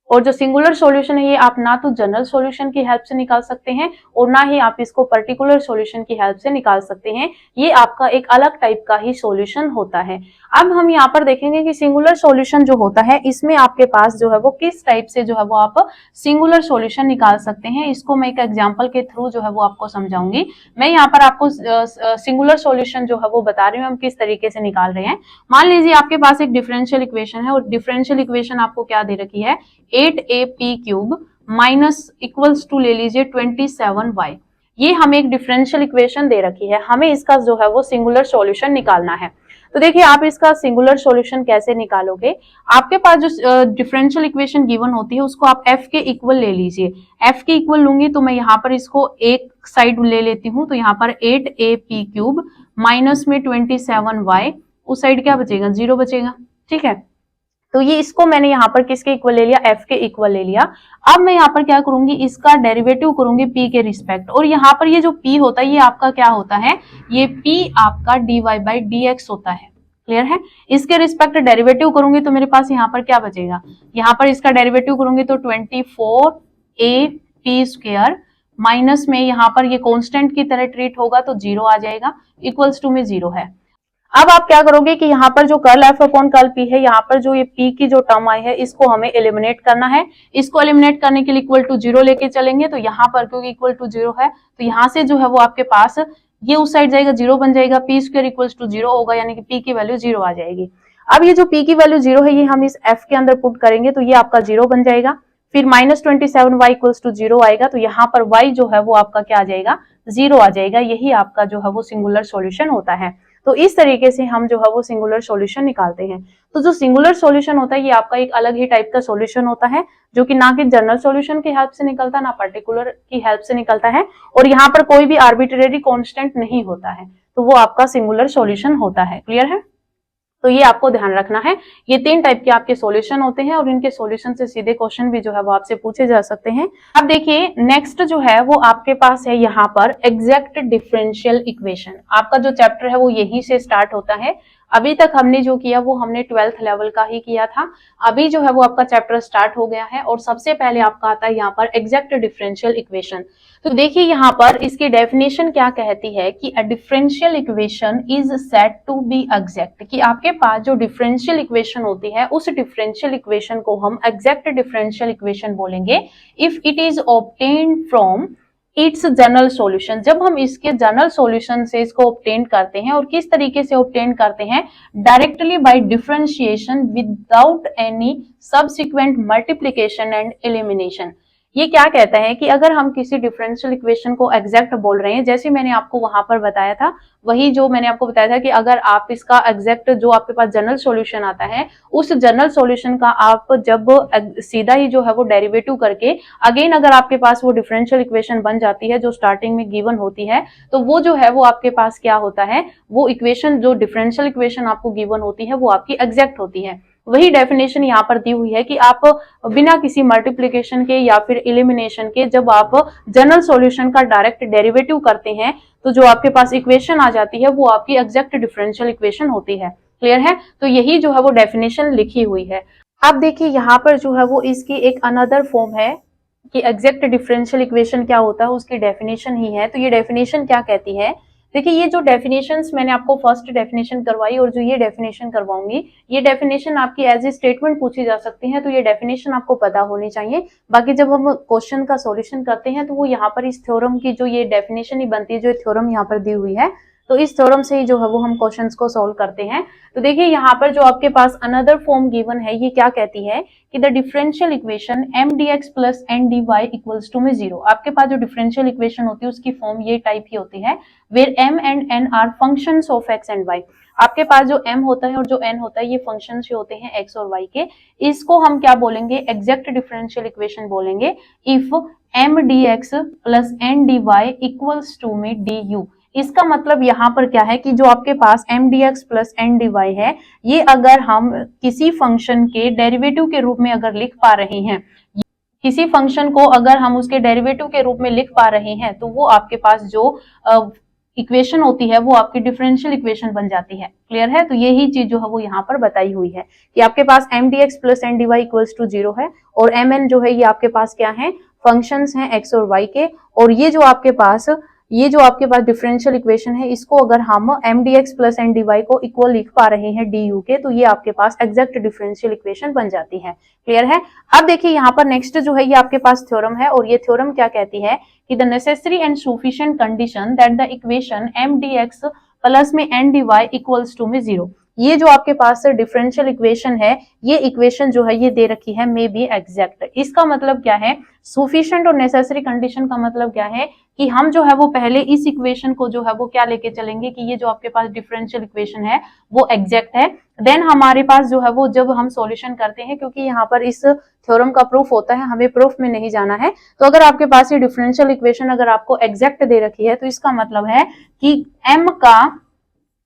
S1: और जो सिंगुलर सॉल्यूशन है ये आप ना तो जनरल सॉल्यूशन की हेल्प से निकाल सकते हैं और ना ही आप इसको पर्टिकुलर सॉल्यूशन की हेल्प से निकाल सकते हैं। ये आपका एक अलग टाइप का ही सॉल्यूशन होता है। अब हम यहाँ पर देखेंगे कि सिंगुलर सॉल्यूशन जो होता है इसमें आपके पास जो है वो किस टाइप से जो है वो आप सिंगुलर सॉल्यूशन निकाल सकते हैं। इसको मैं एक एग्जाम्पल के थ्रू जो है वो आपको समझाऊंगी। मैं यहाँ पर आपको सिंगुलर सॉल्यूशन जो है वो बता रही हूँ हम किस तरीके से निकाल रहे हैं। मान लीजिए आपके पास एक डिफरेंशियल इक्वेशन है और डिफरेंशियल इक्वेशन आपको क्या दे रखी है, 8ab cube minus equals to ले लीजिए 27y। ये हमें एक डिफरेंशियल इक्वेशन दे रखी है, हमें इसका जो है वो सिंगुलर सॉल्यूशन निकालना है। तो देखिए आप इसका सिंगुलर सॉल्यूशन कैसे निकालोगे, आपके पास जो डिफरेंशियल इक्वेशन गिवन होती है उसको आप f के इक्वल ले लीजिए। f के इक्वल लूंगी तो मैं यहाँ पर इसको एक साइड ले लेती हूँ, तो यहाँ पर 8ab क्यूब माइनस में 27y, उस साइड क्या बचेगा, 0 बचेगा। ठीक है, तो ये इसको मैंने यहाँ पर किसके इक्वल ले लिया, f के इक्वल ले लिया। अब मैं यहाँ पर क्या करूंगी, इसका डेरिवेटिव करूंगी p के रिस्पेक्ट, और यहाँ पर ये जो p होता है ये आपका क्या होता है, ये p आपका dy बाई dx होता है। क्लियर है। इसके रिस्पेक्ट डेरिवेटिव करूंगी तो मेरे पास यहाँ पर क्या बचेगा, यहाँ पर इसका डेरिवेटिव करूंगी तो 24ab स्क्वायर माइनस में यहाँ पर ये कांस्टेंट की तरह ट्रीट होगा तो 0 आ जाएगा, इक्वल्स टू में 0 है। अब आप क्या करोगे कि यहाँ पर जो curl F upon curl P है, यहाँ पर जो ये पी की जो टर्म आई है इसको हमें एलिमिनेट करना है। इसको एलिमिनेट करने के लिए इक्वल टू 0 लेके चलेंगे, तो यहाँ पर क्योंकि इक्वल टू 0 है तो यहाँ से जो है वो आपके पास ये उस साइड जाएगा, 0 बन जाएगा, पी स्क्वायर इक्वल टू 0 होगा, यानी कि पी की वैल्यू 0 आ जाएगी। अब ये जो पी की वैल्यू 0 है ये हम इस एफ के अंदर पुट करेंगे तो ये आपका 0 बन जाएगा, फिर माइनस 27y इक्वल्स टू 0 आएगा, तो यहाँ पर y जो है वो आपका क्या आ जाएगा, 0 आ जाएगा। यही आपका जो है वो सिंगुलर सॉल्यूशन होता है। तो इस तरीके से हम जो है वो सिंगुलर सॉल्यूशन निकालते हैं। तो जो सिंगुलर सॉल्यूशन होता है ये आपका एक अलग ही टाइप का सॉल्यूशन होता है, जो कि ना कि जनरल सॉल्यूशन की हेल्प से निकलता है ना पर्टिकुलर की हेल्प से निकलता है, और यहाँ पर कोई भी आर्बिट्रेरी कांस्टेंट नहीं होता है, तो वो आपका सिंगुलर सॉल्यूशन होता है। क्लियर है। तो ये आपको ध्यान रखना है, ये 3 टाइप के आपके सॉल्यूशन होते हैं और इनके सॉल्यूशन से सीधे क्वेश्चन भी जो है वो आपसे पूछे जा सकते हैं। अब देखिए नेक्स्ट जो है वो आपके पास है यहाँ पर एग्जैक्ट डिफरेंशियल इक्वेशन। आपका जो चैप्टर है वो यहीं से स्टार्ट होता है। अभी तक हमने जो किया वो हमने 12th लेवल का ही किया था, अभी जो है वो आपका चैप्टर स्टार्ट हो गया है और सबसे पहले आपका आता है यहाँ पर एग्जैक्ट डिफरेंशियल इक्वेशन। तो देखिए यहाँ पर इसकी डेफिनेशन क्या कहती है कि a differential equation is said to be exact, कि आपके पास जो डिफरेंशियल इक्वेशन होती है उस डिफरेंशियल इक्वेशन को हम एग्जैक्ट डिफरेंशियल इक्वेशन बोलेंगे if it is obtained from its general solution. जब हम इसके जनरल सॉल्यूशन से इसको ऑब्टेन करते हैं, और किस तरीके से ऑब्टेन करते हैं, directly by differentiation without any subsequent multiplication and elimination. ये क्या कहता है कि अगर हम किसी डिफरेंशियल इक्वेशन को एग्जैक्ट बोल रहे हैं, जैसे मैंने आपको वहां पर बताया था, वही जो मैंने आपको बताया था कि अगर आप इसका एग्जैक्ट जो आपके पास जनरल सॉल्यूशन आता है उस जनरल सॉल्यूशन का आप जब सीधा ही जो है वो डेरिवेटिव करके अगेन अगर आपके पास वो डिफरेंशियल इक्वेशन बन जाती है जो स्टार्टिंग में गिवन होती है, तो वो जो है वो आपके पास क्या होता है, वो इक्वेशन जो डिफरेंशियल इक्वेशन आपको गिवन होती है वो आपकी एग्जैक्ट होती है। वही डेफिनेशन यहाँ पर दी हुई है कि आप बिना किसी मल्टीप्लिकेशन के या फिर एलिमिनेशन के जब आप जनरल सॉल्यूशन का डायरेक्ट डेरिवेटिव करते हैं तो जो आपके पास इक्वेशन आ जाती है वो आपकी एग्जैक्ट डिफरेंशियल इक्वेशन होती है। क्लियर है? तो यही जो है वो डेफिनेशन लिखी हुई है। अब देखिए यहाँ पर जो है वो इसकी एक अनदर फॉर्म है कि एग्जैक्ट डिफरेंशियल इक्वेशन क्या होता है, उसकी डेफिनेशन ही है। तो ये डेफिनेशन क्या कहती है, देखिए ये जो डेफिनेशंस मैंने आपको फर्स्ट डेफिनेशन करवाई और जो ये डेफिनेशन करवाऊंगी, ये डेफिनेशन आपकी एज ए स्टेटमेंट पूछी जा सकती है, तो ये डेफिनेशन आपको पता होनी चाहिए। बाकी जब हम क्वेश्चन का सॉल्यूशन करते हैं तो वो यहाँ पर इस थ्योरम की जो ये डेफिनेशन ही बनती है, जो थ्योरम यहाँ पर दी हुई है, तो इस थ्योरम से ही जो है वो हम क्वेश्चंस को सॉल्व करते हैं। तो देखिए यहाँ पर जो आपके पास अनदर फॉर्म गिवन है, ये क्या कहती है कि the differential equation M D X plus N D Y equals to में जीरो। आपके पास जो डिफरेंशियल इक्वेशन होती है उसकी फॉर्म ये टाइप की होती है, where M and N are functions of X and Y. आपके पास जो m होता है और जो n होता है ये फंक्शंस होते हैं x और y के। इसको हम क्या बोलेंगे, एग्जैक्ट डिफरेंशियल इक्वेशन बोलेंगे if m dx plus n dy equals to में du। इसका मतलब यहाँ पर क्या है कि जो आपके पास M D X plus N D Y है, ये अगर हम किसी फंक्शन के डेरिवेटिव के रूप में अगर लिख पा रहे हैं, किसी फंक्शन को अगर हम उसके डेरिवेटिव के रूप में लिख पा रहे हैं, तो वो आपके पास जो इक्वेशन होती है वो आपकी डिफरेंशियल इक्वेशन बन जाती है। क्लियर है? तो यही चीज जो है वो यहाँ पर बताई हुई है कि आपके पास M D X plus N D Y equals to zero है और एम एन जो है ये आपके पास क्या है, फंक्शंस हैं एक्स और वाई के। और ये जो आपके पास डिफरेंशियल इक्वेशन है, इसको अगर हम M D X plus N D Y को इक्वल लिख पा रहे हैं डी यू के, तो ये आपके पास एग्जैक्ट डिफरेंशियल इक्वेशन बन जाती है। क्लियर है? अब देखिए यहाँ पर नेक्स्ट जो है ये आपके पास थ्योरम है और ये थ्योरम क्या कहती है कि the necessary and sufficient condition that the equation M D X plus में N D Y equals to में जीरो। ये जो आपके पास डिफरेंशियल इक्वेशन है, ये इक्वेशन जो है ये दे रखी है मे बी एग्जैक्ट। इसका मतलब क्या है, सफिशिएंट और नेसेसरी कंडीशन का मतलब क्या है कि हम जो है वो पहले इस इक्वेशन को जो है वो क्या लेके चलेंगे कि ये जो आपके पास डिफरेंशियल इक्वेशन है वो एग्जैक्ट है। देन हमारे पास जो है वो जब हम सॉल्यूशन करते हैं, क्योंकि यहाँ पर इस थ्योरम का प्रूफ होता है, हमें प्रूफ में नहीं जाना है, तो अगर आपके पास ये डिफरेंशियल इक्वेशन अगर आपको एग्जैक्ट दे रखी है, तो इसका मतलब है कि m का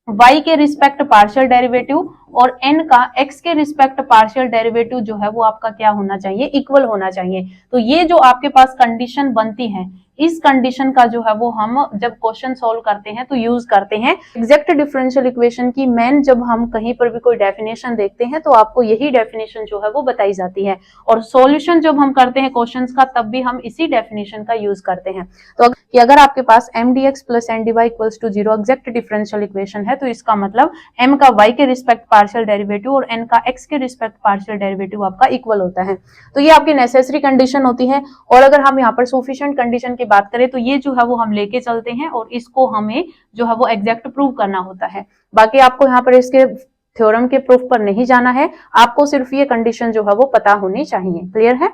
S1: y के रिस्पेक्ट पार्शियल डेरिवेटिव और n का x के रिस्पेक्ट पार्शियल डेरिवेटिव जो है वो आपका क्या होना चाहिए, इक्वल होना चाहिए। तो ये जो आपके पास कंडीशन बनती है, इस कंडीशन का जो है वो हम जब क्वेश्चन सॉल्व करते हैं तो यूज करते हैं। एग्जैक्ट डिफरेंशियल इक्वेशन की मेन जब हम कहीं पर भी कोई डेफिनेशन देखते हैं तो आपको यही डेफिनेशन जो है वो बताई जाती है, और सॉल्यूशन जब हम करते हैं क्वेश्चंस का तब भी हम इसी डेफिनेशन का यूज करते हैं। तो अगर आपके पास M D X plus N D Y equals to zero exact differential equation है, तो इसका मतलब m का y के रिस्पेक्ट पार्शियल डेरिवेटिव और n का x के रिस्पेक्ट पार्शियल डेरिवेटिव आपका इक्वल होता है। तो ये आपकी नेसेसरी कंडीशन होती है। और अगर हम यहाँ पर सफिशिएंट कंडीशन की बात करें तो ये जो है वो हम लेके चलते हैं और इसको हमें जो है वो एग्जैक्ट प्रूव करना होता है। बाकी आपको यहाँ पर इसके थ्योरम के प्रूफ पर नहीं जाना है, आपको सिर्फ ये कंडीशन जो है वो पता होनी चाहिए। क्लियर है?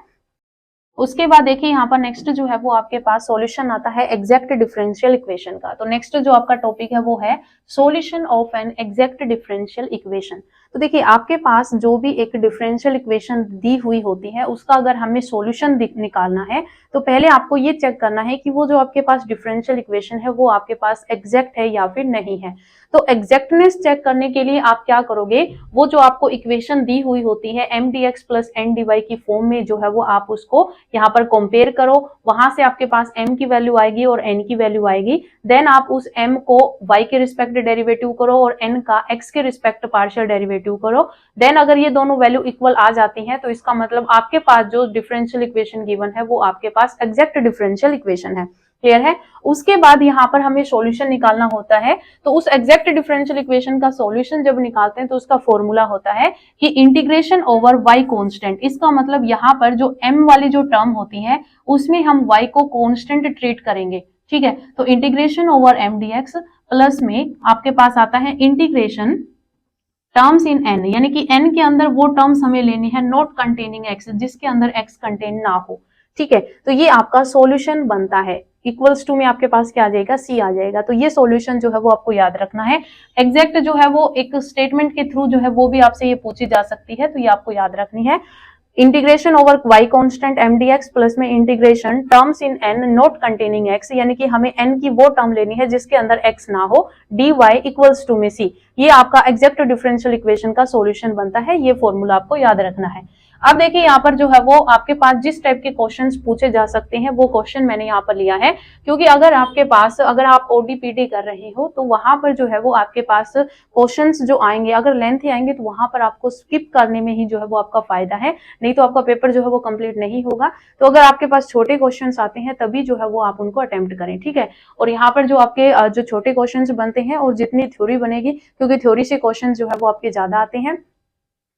S1: उसके बाद देखिए यहाँ पर नेक्स्ट जो है वो आपके पास सॉल्यूशन आता है एग्जैक्ट डिफरेंशियल इक्वेशन का। तो नेक्स्ट जो आपका टॉपिक है वो है solution of an exact differential equation. तो देखिए आपके पास जो भी एक डिफरेंशियल इक्वेशन दी हुई होती है, उसका अगर हमें सॉल्यूशन निकालना है तो पहले आपको ये चेक करना है कि वो जो आपके पास डिफरेंशियल इक्वेशन है वो आपके पास एग्जैक्ट है या फिर नहीं है। तो एग्जैक्टनेस चेक करने के लिए आप क्या करोगे, वो जो आपको इक्वेशन दी हुई होती है M D X plus N D Y की फॉर्म में जो है वो आप उसको यहाँ पर कंपेयर करो, वहां से आपके पास m की वैल्यू आएगी और n की वैल्यू आएगी। देन आप उस m को y के रिस्पेक्ट डेरिवेटिव करो और n का x के रिस्पेक्ट पार्शियल डेरिवेटिव करो। देन अगर ये दोनों वैल्यू इक्वल आ जाती हैं तो इसका मतलब आपके पास जो डिफरेंशियल इक्वेशन गिवन है वो आपके पास एग्जैक्ट डिफरेंशियल इक्वेशन है। क्लियर है? उसके बाद यहाँ पर हमें सॉल्यूशन निकालना होता है। तो उस एग्जैक्ट डिफरेंशियल इक्वेशन का सॉल्यूशन जब निकालते हैं तो उसका फॉर्मूला होता है कि इंटीग्रेशन ओवर y कांस्टेंट। इसका मतलब यहाँ पर जो m वाली जो टर्म होती है उसमें हम y को कांस्टेंट ट्रीट करेंगे। ठीक है? तो integration over m dx plus में आपके पास आता है इंटीग्रेशन टर्म्स इन n, यानी कि n के अंदर वो टर्म्स हमें लेनी है नॉट कंटेनिंग x, जिसके अंदर x कंटेन ना हो। ठीक है? तो ये आपका सॉल्यूशन बनता है। इक्वल्स टू में आपके पास क्या आ जाएगा, c आ जाएगा। तो ये सॉल्यूशन जो है वो आपको याद रखना है। एग्जैक्ट जो है वो एक स्टेटमेंट के थ्रू जो है वो भी आपसे ये पूछी जा सकती है, तो ये आपको याद रखनी है। Integration over y constant mdx plus में integration terms in n not containing x, यानी कि हमें n की वो टर्म लेनी है जिसके अंदर x ना हो, dy इक्वल्स टू में c। ये आपका एग्जैक्ट डिफरेंशियल इक्वेशन का सॉल्यूशन बनता है। ये फॉर्मूला आपको याद रखना है। अब देखिए यहाँ पर जो है वो आपके पास जिस टाइप के क्वेश्चंस पूछे जा सकते हैं वो क्वेश्चन मैंने यहाँ पर लिया है, क्योंकि अगर आपके पास अगर आप ओडीपीडी कर रहे हो तो वहां पर जो है वो आपके पास क्वेश्चंस जो आएंगे अगर लेंथी आएंगे तो वहां पर आपको स्किप करने में ही जो है वो आपका फायदा है, नहीं तो आपका पेपर जो है वो कंप्लीट नहीं होगा। तो अगर आपके पास छोटे क्वेश्चन आते हैं तभी जो है वो आप उनको अटेम्प्ट करें, ठीक है। और यहाँ पर जो आपके जो छोटे क्वेश्चन बनते हैं और जितनी थ्योरी बनेगी, क्योंकि थ्योरी से क्वेश्चन जो है वो आपके ज्यादा आते हैं,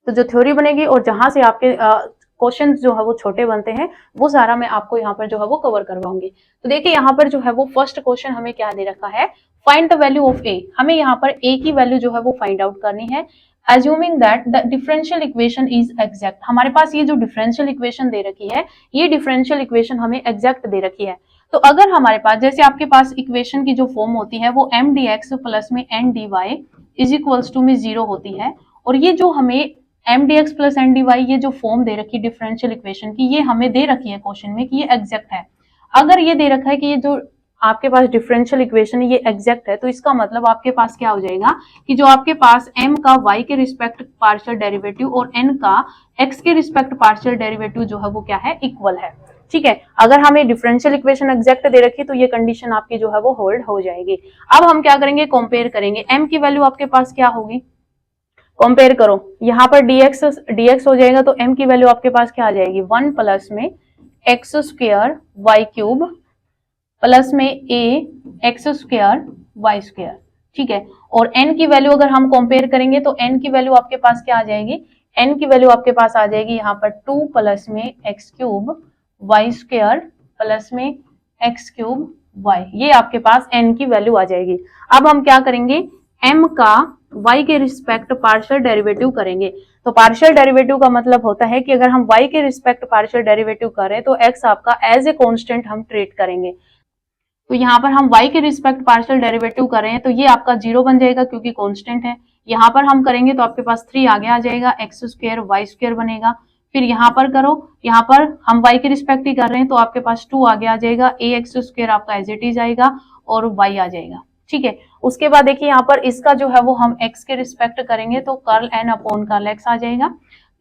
S1: तो जो थ्योरी बनेगी और जहां से आपके क्वेश्चन जो है वो छोटे बनते हैं वो सारा मैं आपको यहाँ पर जो है वो कवर करवाऊंगी। तो देखिए यहाँ पर जो है वो फर्स्ट क्वेश्चन हमें क्या दे रखा है, फाइंड द वैल्यू ऑफ ए। हमें यहाँ पर ए की वैल्यू जो है वो फाइंड आउट करनी है, assuming that the differential equation is exact. हमारे पास ये जो डिफरेंशियल इक्वेशन दे रखी है, ये डिफरेंशियल इक्वेशन हमें एग्जैक्ट दे रखी है। तो अगर हमारे पास जैसे आपके पास इक्वेशन की जो फॉर्म होती है वो एम डी एक्स प्लस में N D Y is equals to में 0 होती है, और ये जो हमें M D X plus N D Y ये जो फॉर्म दे रखी है डिफरेंशियल इक्वेशन की, ये हमें दे रखी है क्वेश्चन में कि ये एग्जैक्ट है। अगर ये दे रखा है कि ये जो आपके पास डिफरेंशियल इक्वेशन ये एग्जैक्ट है, तो इसका मतलब आपके पास क्या हो जाएगा कि जो आपके पास m का y के रिस्पेक्ट पार्शियल डेरिवेटिव और n का x के रिस्पेक्ट पार्शियल डेरिवेटिव जो है वो क्या है, इक्वल है, ठीक है। अगर हमें डिफरेंशियल इक्वेशन एग्जैक्ट दे रखी तो ये कंडीशन आपकी जो है वो होल्ड हो जाएगी। अब हम क्या करेंगे, कंपेयर करेंगे। m की वैल्यू आपके पास क्या होगी, कंपेयर करो, यहाँ पर dx हो जाएगा तो m की वैल्यू आपके पास क्या आ जाएगी, 1 प्लस में X square Y cube plus में a X square Y square, ठीक है। और n की वैल्यू अगर हम कंपेयर करेंगे तो n की वैल्यू आपके पास क्या आ जाएगी, n की वैल्यू आपके पास आ जाएगी यहाँ पर 2 प्लस में X cube Y square plus में एक्स क्यूब वाई, ये आपके पास n की वैल्यू आ जाएगी। अब हम क्या करेंगे, m का y के रिस्पेक्ट पार्शियल डेरिवेटिव करेंगे। तो पार्शियल डेरिवेटिव का मतलब होता है कि अगर हम y के रिस्पेक्ट पार्शियल डेरिवेटिव करें तो x आपका एज ए कांस्टेंट हम ट्रीट करेंगे। तो यहाँ पर हम y के रिस्पेक्ट पार्शियल डेरिवेटिव करें तो ये आपका 0 बन जाएगा क्योंकि कांस्टेंट है। यहाँ पर हम करेंगे तो आपके पास 3 आगे आ जाएगा, एक्स स्क्वायर वाई स्क्वायर बनेगा। फिर यहाँ पर करो, यहाँ पर हम y के रिस्पेक्ट ही कर रहे हैं तो आपके पास 2 आगे आ जाएगा, ए एक्स स्क्वायर आपका एज इट इज आएगा और y आ जाएगा, ठीक है। उसके बाद देखिए यहाँ पर इसका जो है वो हम x के रिस्पेक्ट करेंगे तो curl n upon curl x आ जाएगा,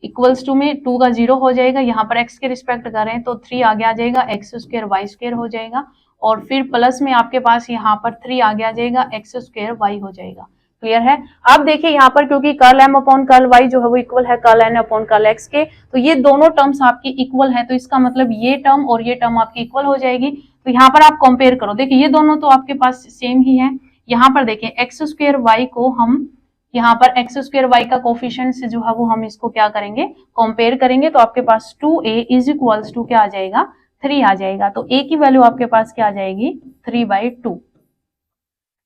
S1: इक्वल्स टू में 2 का 0 हो जाएगा। यहाँ पर x के रिस्पेक्ट करें तो 3 आगे आ जाएगा, एक्स स्क्वायर वाई स्क्वायर हो जाएगा, और फिर प्लस में आपके पास यहाँ पर 3 आगे आ जाएगा, एक्स स्क्वायर वाई हो जाएगा। क्लियर है। अब देखिए यहाँ पर क्योंकि curl m upon curl y जो है वो इक्वल है curl n upon curl x के, तो ये दोनों टर्म्स आपकी इक्वल है, तो इसका मतलब ये टर्म और ये टर्म आपकी इक्वल हो जाएगी। तो यहाँ पर आप कंपेयर करो, देखिए ये दोनों तो आपके पास सेम ही है। यहाँ पर देखिए एक्स स्क्वायर वाई को हम यहाँ पर एक्स स्क्वायर वाई का कोफिशिएंट से जो है वो हम इसको क्या करेंगे, कंपेयर करेंगे, तो आपके पास 2a इज इक्वल्स टू क्या आ जाएगा, 3 आ जाएगा। तो a की वैल्यू आपके पास क्या आ जाएगी, 3/2,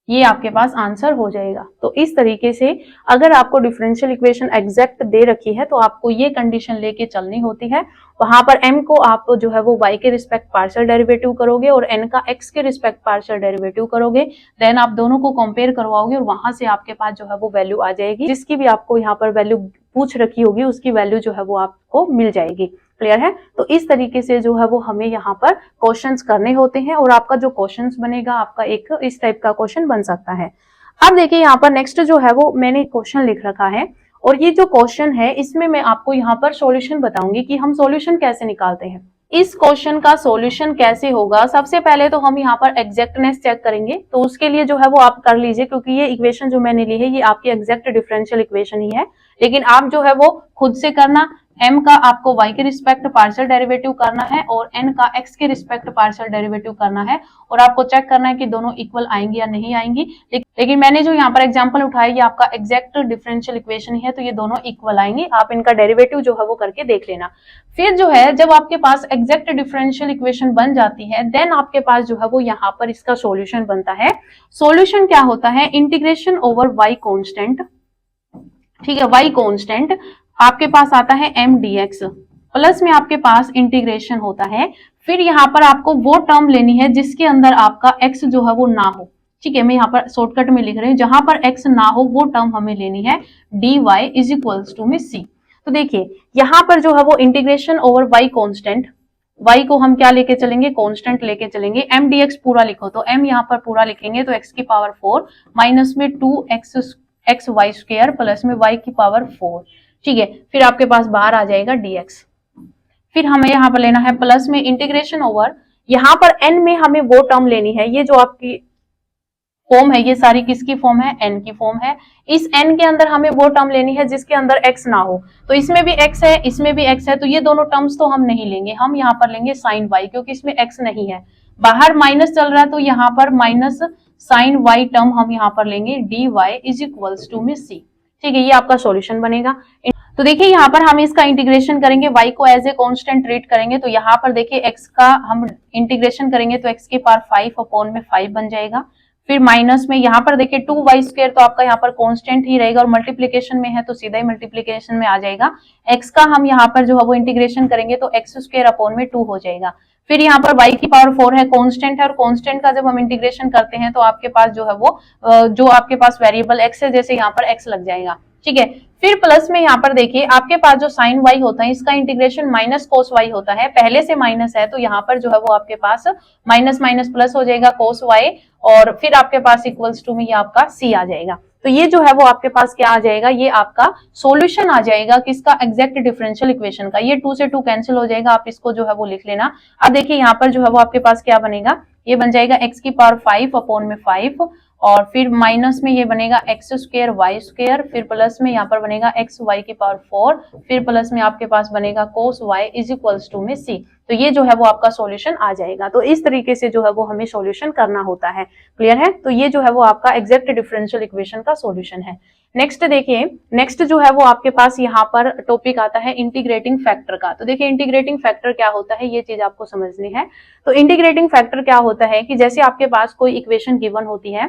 S1: ये आपके पास आंसर हो जाएगा। तो इस तरीके से अगर आपको डिफरेंशियल इक्वेशन एग्जैक्ट दे रखी है तो आपको ये कंडीशन लेके चलनी होती है। वहां पर m को आप जो है वो y के रिस्पेक्ट पार्शियल डेरिवेटिव करोगे और n का x के रिस्पेक्ट पार्शियल डेरिवेटिव करोगे, देन आप दोनों को कंपेयर करवाओगे और वहां से आपके पास जो है वो वैल्यू आ जाएगी, जिसकी भी आपको यहाँ पर वैल्यू पूछ रखी होगी उसकी वैल्यू जो है वो आपको मिल जाएगी। क्लियर है। तो इस तरीके से जो है वो हमें यहाँ पर क्वेश्चंस करने होते हैं और आपका जो क्वेश्चंस बनेगा आपका एक इस टाइप का क्वेश्चन बन सकता है। अब देखिए यहाँ पर नेक्स्ट जो है वो मैंने क्वेश्चन लिख रखा है और ये जो क्वेश्चन है इसमें मैं आपको यहाँ पर सॉल्यूशन बताऊंगी कि हम सॉल्यूशन कैसे निकालते हैं। इस क्वेश्चन का सॉल्यूशन कैसे होगा, सबसे पहले तो हम यहाँ पर एग्जैक्टनेस चेक करेंगे, तो उसके लिए जो है वो आप कर लीजिए, क्योंकि ये इक्वेशन जो मैंने ली है ये आपकी एग्जैक्ट डिफरेंशियल इक्वेशन ही है, लेकिन आप जो है वो खुद से करना। m का आपको y के रिस्पेक्ट पार्शियल डेरिवेटिव करना है और n का x के रिस्पेक्ट पार्शियल डेरिवेटिव करना है, और आपको चेक करना है कि दोनों इक्वल आएंगी या नहीं आएंगी। लेकिन मैंने जो यहाँ पर एग्जांपल उठाया ये आपका एग्जैक्ट डिफरेंशियल इक्वेशन है, तो ये दोनों इक्वल आएंगी। आप इनका डेरिवेटिव जो है वो करके देख लेना। फिर जो है जब आपके पास एग्जैक्ट डिफरेंशियल इक्वेशन बन जाती है, देन आपके पास जो है वो यहाँ पर इसका सोल्यूशन बनता है। सोल्यूशन क्या होता है, इंटीग्रेशन ओवर y कांस्टेंट, ठीक है, y कांस्टेंट आपके पास आता है m dx, प्लस में आपके पास इंटीग्रेशन होता है। फिर यहाँ पर आपको वो टर्म लेनी है जिसके अंदर आपका x जो है वो ना हो, ठीक है, मैं यहाँ पर शॉर्टकट में लिख रही हूँ, जहां पर x ना हो वो टर्म हमें लेनी है, dy इज इक्वल्स टू में c। तो देखिए यहाँ पर जो है वो integration over y constant, y को हम क्या लेके चलेंगे, कांस्टेंट लेके चलेंगे। m dx पूरा लिखो तो m यहाँ पर पूरा लिखेंगे तो x की पावर 4 माइनस में 2x वाई स्क्वायर प्लस में y की पावर 4, ठीक है। फिर आपके पास बाहर आ जाएगा dx। फिर हमें यहाँ पर लेना है प्लस में इंटीग्रेशन ओवर, यहाँ पर n में हमें वो टर्म लेनी है, ये जो आपकी फॉर्म है ये सारी किसकी फॉर्म है, n की फॉर्म है। इस n के अंदर हमें वो टर्म लेनी है जिसके अंदर x ना हो, तो इसमें भी x है इसमें भी x है, तो ये दोनों टर्म्स तो हम नहीं लेंगे, हम यहाँ पर लेंगे साइन y, क्योंकि इसमें x नहीं है। बाहर माइनस चल रहा है तो यहाँ पर माइनस साइन y टर्म हम यहाँ पर लेंगे, dy इज इक्वल्स टू में c, ठीक है। ये आपका सॉल्यूशन बनेगा। तो देखिए यहाँ पर हम इसका इंटीग्रेशन करेंगे, y को एज ए कांस्टेंट ट्रीट करेंगे, तो यहाँ पर देखिए x का हम इंटीग्रेशन करेंगे तो x की पावर 5 अपॉन में 5 बन जाएगा। फिर माइनस में यहाँ पर देखिए 2y स्क्वायर, तो आपका यहाँ पर कांस्टेंट ही रहेगा और मल्टीप्लीकेशन में है तो सीधा ही मल्टीप्लीकेशन में आ जाएगा। x का हम यहाँ पर जो है वो इंटीग्रेशन करेंगे तो x स्क्वायर अपॉन में 2 हो जाएगा। फिर यहाँ पर y की पावर 4 है, कांस्टेंट है, और कांस्टेंट का जब हम इंटीग्रेशन करते हैं तो आपके पास जो है वो जो आपके पास वेरिएबल x है, जैसे यहाँ पर x लग जाएगा, ठीक है। फिर प्लस में यहाँ पर देखिए आपके पास जो साइन y होता है इसका इंटीग्रेशन माइनस कोस y होता है, पहले से माइनस है तो यहाँ पर जो है वो आपके पास माइनस माइनस प्लस हो जाएगा कोस y, और फिर आपके पास इक्वल्स टू में ये आपका c आ जाएगा। तो ये जो है वो आपके पास क्या आ जाएगा, ये आपका सॉल्यूशन आ जाएगा किसका, एग्जैक्ट डिफरेंशियल इक्वेशन का। ये 2 से 2 कैंसिल हो जाएगा, आप इसको जो है वो लिख लेना। अब देखिए यहाँ पर जो है वो आपके पास क्या बनेगा, ये बन जाएगा x की पावर 5 अपॉन में 5, और फिर माइनस में ये बनेगा एक्स स्क्वायर वाई स्क्वायर, फिर प्लस में यहाँ पर बनेगा एक्स वाई की पावर 4, फिर प्लस में आपके पास बनेगा cos y is equals to में सी। तो ये जो है वो आपका सॉल्यूशन आ जाएगा। तो इस तरीके से जो है वो हमें सॉल्यूशन करना होता है, क्लियर है। तो ये जो है वो आपका एग्जैक्ट डिफरेंशियल इक्वेशन का सॉल्यूशन है। नेक्स्ट देखिए, नेक्स्ट जो है वो आपके पास यहाँ पर टॉपिक आता है इंटीग्रेटिंग फैक्टर का। तो देखिए इंटीग्रेटिंग फैक्टर क्या होता है, ये चीज आपको समझनी है। तो इंटीग्रेटिंग फैक्टर क्या होता है कि जैसे आपके पास कोई इक्वेशन गिवन होती है,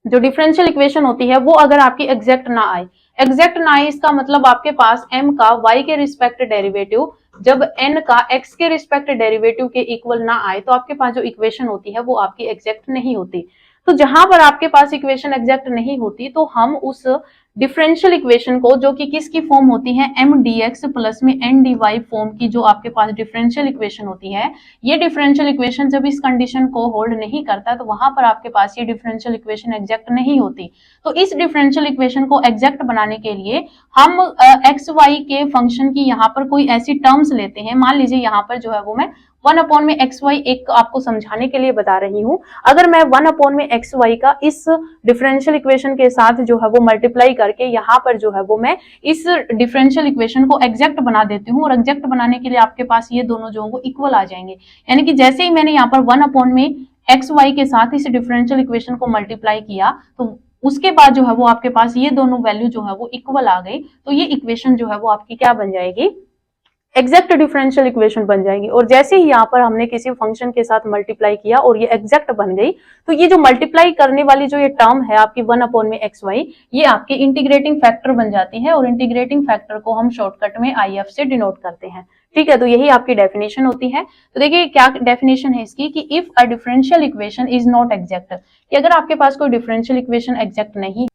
S1: जो डिफरेंशियल इक्वेशन होती है वो अगर आपकी एग्जैक्ट ना आए, एग्जैक्ट ना आए इसका मतलब आपके पास m का y के रिस्पेक्ट डेरिवेटिव जब n का x के रिस्पेक्ट डेरिवेटिव के इक्वल ना आए तो आपके पास जो इक्वेशन होती है वो आपकी एग्जैक्ट नहीं होती। तो जहां पर आपके पास इक्वेशन एग्जैक्ट नहीं होती तो हम उस डिफरेंशियल इक्वेशन को, जो कि किसकी फॉर्म होती है, m dx प्लस में n dy फॉर्म की जो आपके पास डिफरेंशियल इक्वेशन होती है, ये डिफरेंशियल इक्वेशन जब इस कंडीशन को होल्ड नहीं करता तो वहां पर आपके पास ये डिफरेंशियल इक्वेशन एग्जैक्ट नहीं होती। तो इस डिफरेंशियल इक्वेशन को एग्जैक्ट बनाने के लिए हम एक्स वाई के फंक्शन की यहाँ पर कोई ऐसी टर्म्स लेते हैं। मान लीजिए यहाँ पर जो है वो मैं 1 अपॉन में एक्स वाई एक आपको समझाने के लिए बता रही हूँ। अगर मैं 1 अपॉन में एक्स वाई का इस डिफरेंशियल इक्वेशन के साथ जो है वो मल्टीप्लाई करके यहाँ पर जो है वो मैं इस डिफरेंशियल इक्वेशन को एग्जैक्ट बना देती हूँ, और एग्जैक्ट बनाने के लिए आपके पास ये दोनों जो है इक्वल आ जाएंगे। यानी कि जैसे ही मैंने यहाँ पर 1 अपॉन में एक्स वाई के साथ इस डिफरेंशियल इक्वेशन को मल्टीप्लाई किया तो उसके बाद जो है वो आपके पास ये दोनों वैल्यू जो है वो इक्वल आ गई, तो ये इक्वेशन जो है वो आपकी क्या बन जाएगी, एग्जैक्ट डिफरेंशियल इक्वेशन बन जाएगी। और जैसे ही यहाँ पर हमने किसी फंक्शन के साथ मल्टीप्लाई किया और ये एग्जैक्ट बन गई, तो ये जो मल्टीप्लाई करने वाली जो ये टर्म है आपकी 1 अपॉन में एक्स वाई, ये आपकी इंटीग्रेटिंग फैक्टर बन जाती है, और इंटीग्रेटिंग फैक्टर को हम शॉर्टकट में आई एफ से डिनोट करते हैं, ठीक है। तो यही आपकी डेफिनेशन होती है। तो देखिए क्या डेफिनेशन है इसकी कि if a differential equation is not exact, कि अगर आपके पास कोई डिफरेंशियल इक्वेशन एग्जैक्ट नहीं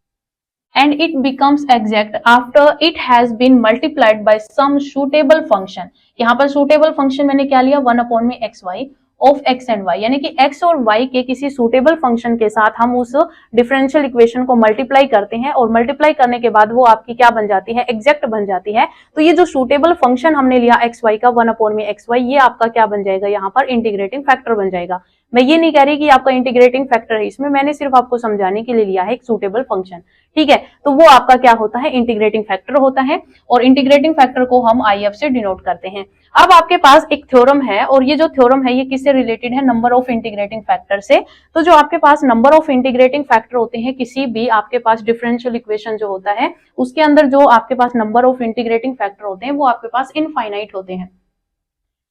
S1: and it becomes exact after it has been multiplied by some suitable function। यहाँ पर suitable function मैंने क्या लिया, 1 अपॉन में X Y of X and Y, यानी कि x और y के किसी सुटेबल फंक्शन के साथ हम उस डिफरेंशियल इक्वेशन को मल्टीप्लाई करते हैं, और मल्टीप्लाई करने के बाद वो आपकी क्या बन जाती है, एग्जैक्ट बन जाती है। तो ये जो सुटेबल फंक्शन हमने लिया एक्स वाई का 1 अपॉन में एक्स वाई, ये आपका क्या बन जाएगा, यहाँ पर इंटीग्रेटिंग फैक्टर बन जाएगा। मैं ये नहीं कह रही कि आपका इंटीग्रेटिंग फैक्टर है, इसमें मैंने सिर्फ आपको समझाने के लिए लिया है एक सुटेबल फंक्शन, ठीक है। तो वो आपका क्या होता है, इंटीग्रेटिंग फैक्टर होता है, और इंटीग्रेटिंग फैक्टर को हम आई एफ से डिनोट करते हैं। अब आपके पास एक थ्योरम है, और ये जो थ्योरम है ये किससे रिलेटेड है, नंबर ऑफ इंटीग्रेटिंग फैक्टर से। तो जो आपके पास नंबर ऑफ इंटीग्रेटिंग फैक्टर होते हैं किसी भी आपके पास डिफरेंशियल इक्वेशन जो होता है उसके अंदर जो आपके पास नंबर ऑफ इंटीग्रेटिंग फैक्टर होते हैं वो आपके पास इनफाइनाइट होते हैं।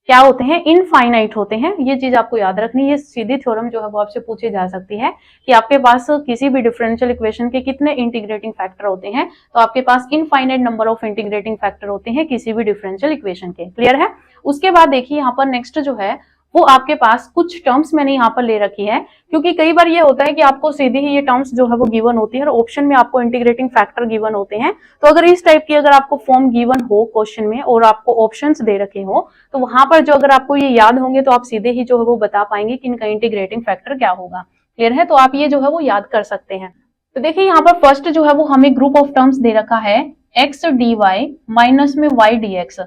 S1: क्या होते हैं, इनफाइनाइट होते हैं। ये चीज आपको याद रखनी है, ये सीधी थ्योरम जो है वो आपसे पूछी जा सकती है कि आपके पास किसी भी डिफरेंशियल इक्वेशन के कितने इंटीग्रेटिंग फैक्टर होते हैं। तो आपके पास infinite number of integrating factor होते हैं किसी भी डिफरेंशियल इक्वेशन के, क्लियर है। उसके बाद देखिए यहाँ पर नेक्स्ट जो है वो आपके पास कुछ टर्म्स मैंने यहाँ पर ले रखी है, क्योंकि कई बार ये होता है कि आपको सीधी ही ये टर्म्स जो है वो गिवन होती है और ऑप्शन में आपको इंटीग्रेटिंग फैक्टर गिवन होते हैं। तो अगर इस टाइप की अगर आपको फॉर्म गिवन हो क्वेश्चन में और आपको ऑप्शंस दे रखे हो, तो वहां पर जो अगर आपको ये याद होंगे तो आप सीधे ही जो है वो बता पाएंगे कि इनका इंटीग्रेटिंग फैक्टर क्या होगा। क्लियर है? तो आप ये जो है वो याद कर सकते हैं। तो देखिए यहाँ पर फर्स्ट जो है वो हमें ग्रुप ऑफ टर्म्स दे रखा है एक्स डी वाई माइनस में वाई डी एक्स।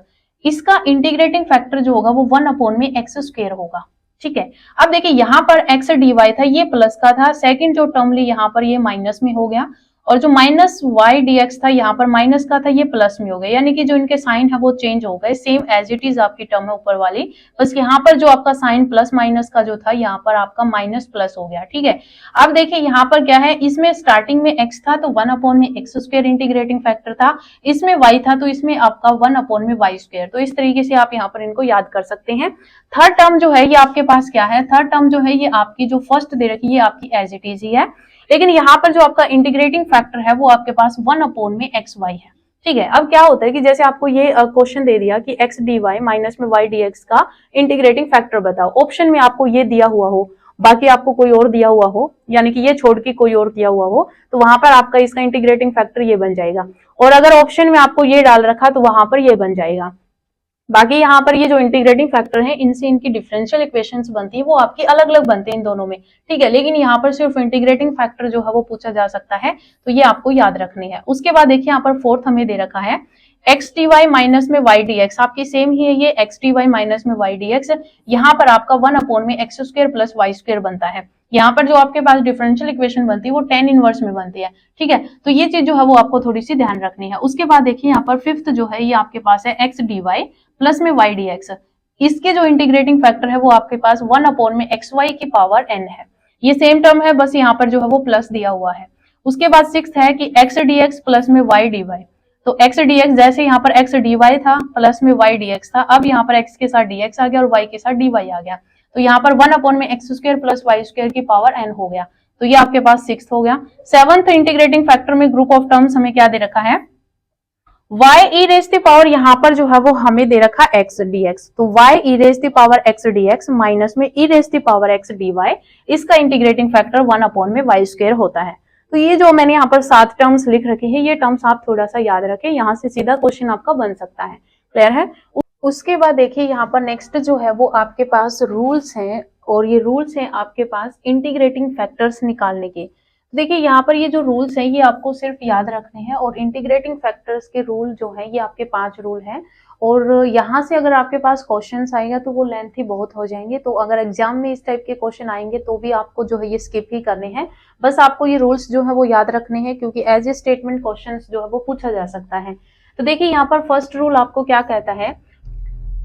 S1: इसका इंटीग्रेटिंग फैक्टर जो होगा वो 1 में एक्स स्क्वायर होगा। ठीक है, अब देखिए यहाँ पर एक्स डी वाई था, ये प्लस का था, सेकंड जो टर्म ली यहाँ पर ये माइनस में हो गया, और जो माइनस वाई डी एक्स था यहाँ पर माइनस का था, ये प्लस में हो गया, यानी कि जो इनके साइन है वो चेंज हो गए, सेम एज इट इज आपकी टर्म है ऊपर वाली, बस यहाँ पर जो आपका साइन प्लस माइनस का जो था यहाँ पर आपका माइनस प्लस हो गया। ठीक है, अब देखिए यहाँ पर क्या है, इसमें स्टार्टिंग में x था तो 1 में एक्स स्क्वायर इंटीग्रेटिंग फैक्टर था, इसमें y था तो इसमें आपका 1 में वाई स्क्वायर। तो इस तरीके से आप यहाँ पर इनको याद कर सकते हैं। थर्ड टर्म जो है ये आपके पास क्या है, थर्ड टर्म जो है ये आपकी जो फर्स्ट दे रखी है ये आपकी एज इट इज ही है, लेकिन यहाँ पर जो आपका इंटीग्रेटिंग फैक्टर है वो आपके पास 1 में एक्स वाई है। ठीक है, अब क्या होता है कि जैसे आपको ये क्वेश्चन दे दिया कि एक्स डी वाई माइनस में वाई डी एक्स का इंटीग्रेटिंग फैक्टर बताओ, ऑप्शन में आपको ये दिया हुआ हो, बाकी आपको कोई और दिया हुआ हो, यानी कि ये छोड़ के कोई और दिया हुआ हो, तो वहां पर आपका इसका इंटीग्रेटिंग फैक्टर ये बन जाएगा, और अगर ऑप्शन में आपको ये डाल रखा तो वहां पर ये बन जाएगा। बाकी यहाँ पर ये जो इंटीग्रेटिंग फैक्टर है इनसे इनकी डिफरेंशियल इक्वेशंस बनती है वो आपकी अलग अलग बनते हैं इन दोनों में। ठीक है, लेकिन यहाँ पर सिर्फ इंटीग्रेटिंग फैक्टर जो है वो पूछा जा सकता है, तो ये आपको याद रखनी है। उसके बाद देखिए यहाँ पर फोर्थ हमें दे रखा है एक्स टी वाई माइनस में वाई डी एक्स, आपकी सेम ही है ये एक्स टी वाई माइनस में वाई डी एक्स, यहाँ पर आपका 1 में X square plus Y square बनता है। यहाँ पर जो आपके पास डिफरेंशियल इक्वेशन बनती है वो tan इनवर्स में बनती है। ठीक है, तो ये चीज जो है वो आपको थोड़ी सी ध्यान रखनी है। उसके बाद देखिए यहाँ पर फिफ्थ जो है ये आपके पास है एक्स डी वाई प्लस में वाई डी एक्स, इसके जो इंटीग्रेटिंग फैक्टर है वो आपके पास 1 में एक्स वाई की पावर n है। ये सेम टर्म है, बस यहाँ पर जो है वो प्लस दिया हुआ है। उसके बाद सिक्स्थ है कि एक्स डी एक्स प्लस में वाई डी वाई, तो एक्स डी एक्स जैसे यहाँ पर एक्स डी वाई था प्लस में वाई डी एक्स था, अब यहाँ पर एक्स के साथ डी एक्स आ गया और वाई के साथ डी वाई आ गया, तो यहाँ पर 1 में X square plus Y square की पावर n हो गया। तो ये आपके पास सिक्स्थ हो गया। सेवंथ इंटीग्रेटिंग फैक्टर में ग्रुप ऑफ टर्म्स हमें क्या दे रखा है, y e raise the power, यहाँ पर जो है वो हमें दे रखा x dx, तो y e raise the power x dx minus में e raise the power x dy, इसका इंटीग्रेटिंग फैक्टर 1 में y स्क्वायर होता है। तो ये जो मैंने यहाँ पर 7 टर्म्स लिख रखे हैं, ये टर्म्स आप थोड़ा सा याद रखें, यहाँ से सीधा क्वेश्चन आपका बन सकता है। क्लियर है? उसके बाद देखिए यहाँ पर नेक्स्ट जो है वो आपके पास रूल्स हैं, और ये रूल्स हैं आपके पास इंटीग्रेटिंग फैक्टर्स निकालने के। देखिए यहाँ पर ये जो रूल्स हैं ये आपको सिर्फ याद रखने हैं, और इंटीग्रेटिंग फैक्टर्स के रूल जो है ये आपके 5 रूल हैं, और यहाँ से अगर आपके पास क्वेश्चंस आएगा तो वो लेंथी बहुत हो जाएंगे, तो अगर एग्जाम में इस टाइप के क्वेश्चन आएंगे तो भी आपको जो है ये स्किप ही करने हैं। बस आपको ये रूल्स जो है वो याद रखने हैं, क्योंकि एज ए स्टेटमेंट क्वेश्चन जो है वो पूछा जा सकता है। तो देखिए यहाँ पर फर्स्ट रूल आपको क्या कहता है,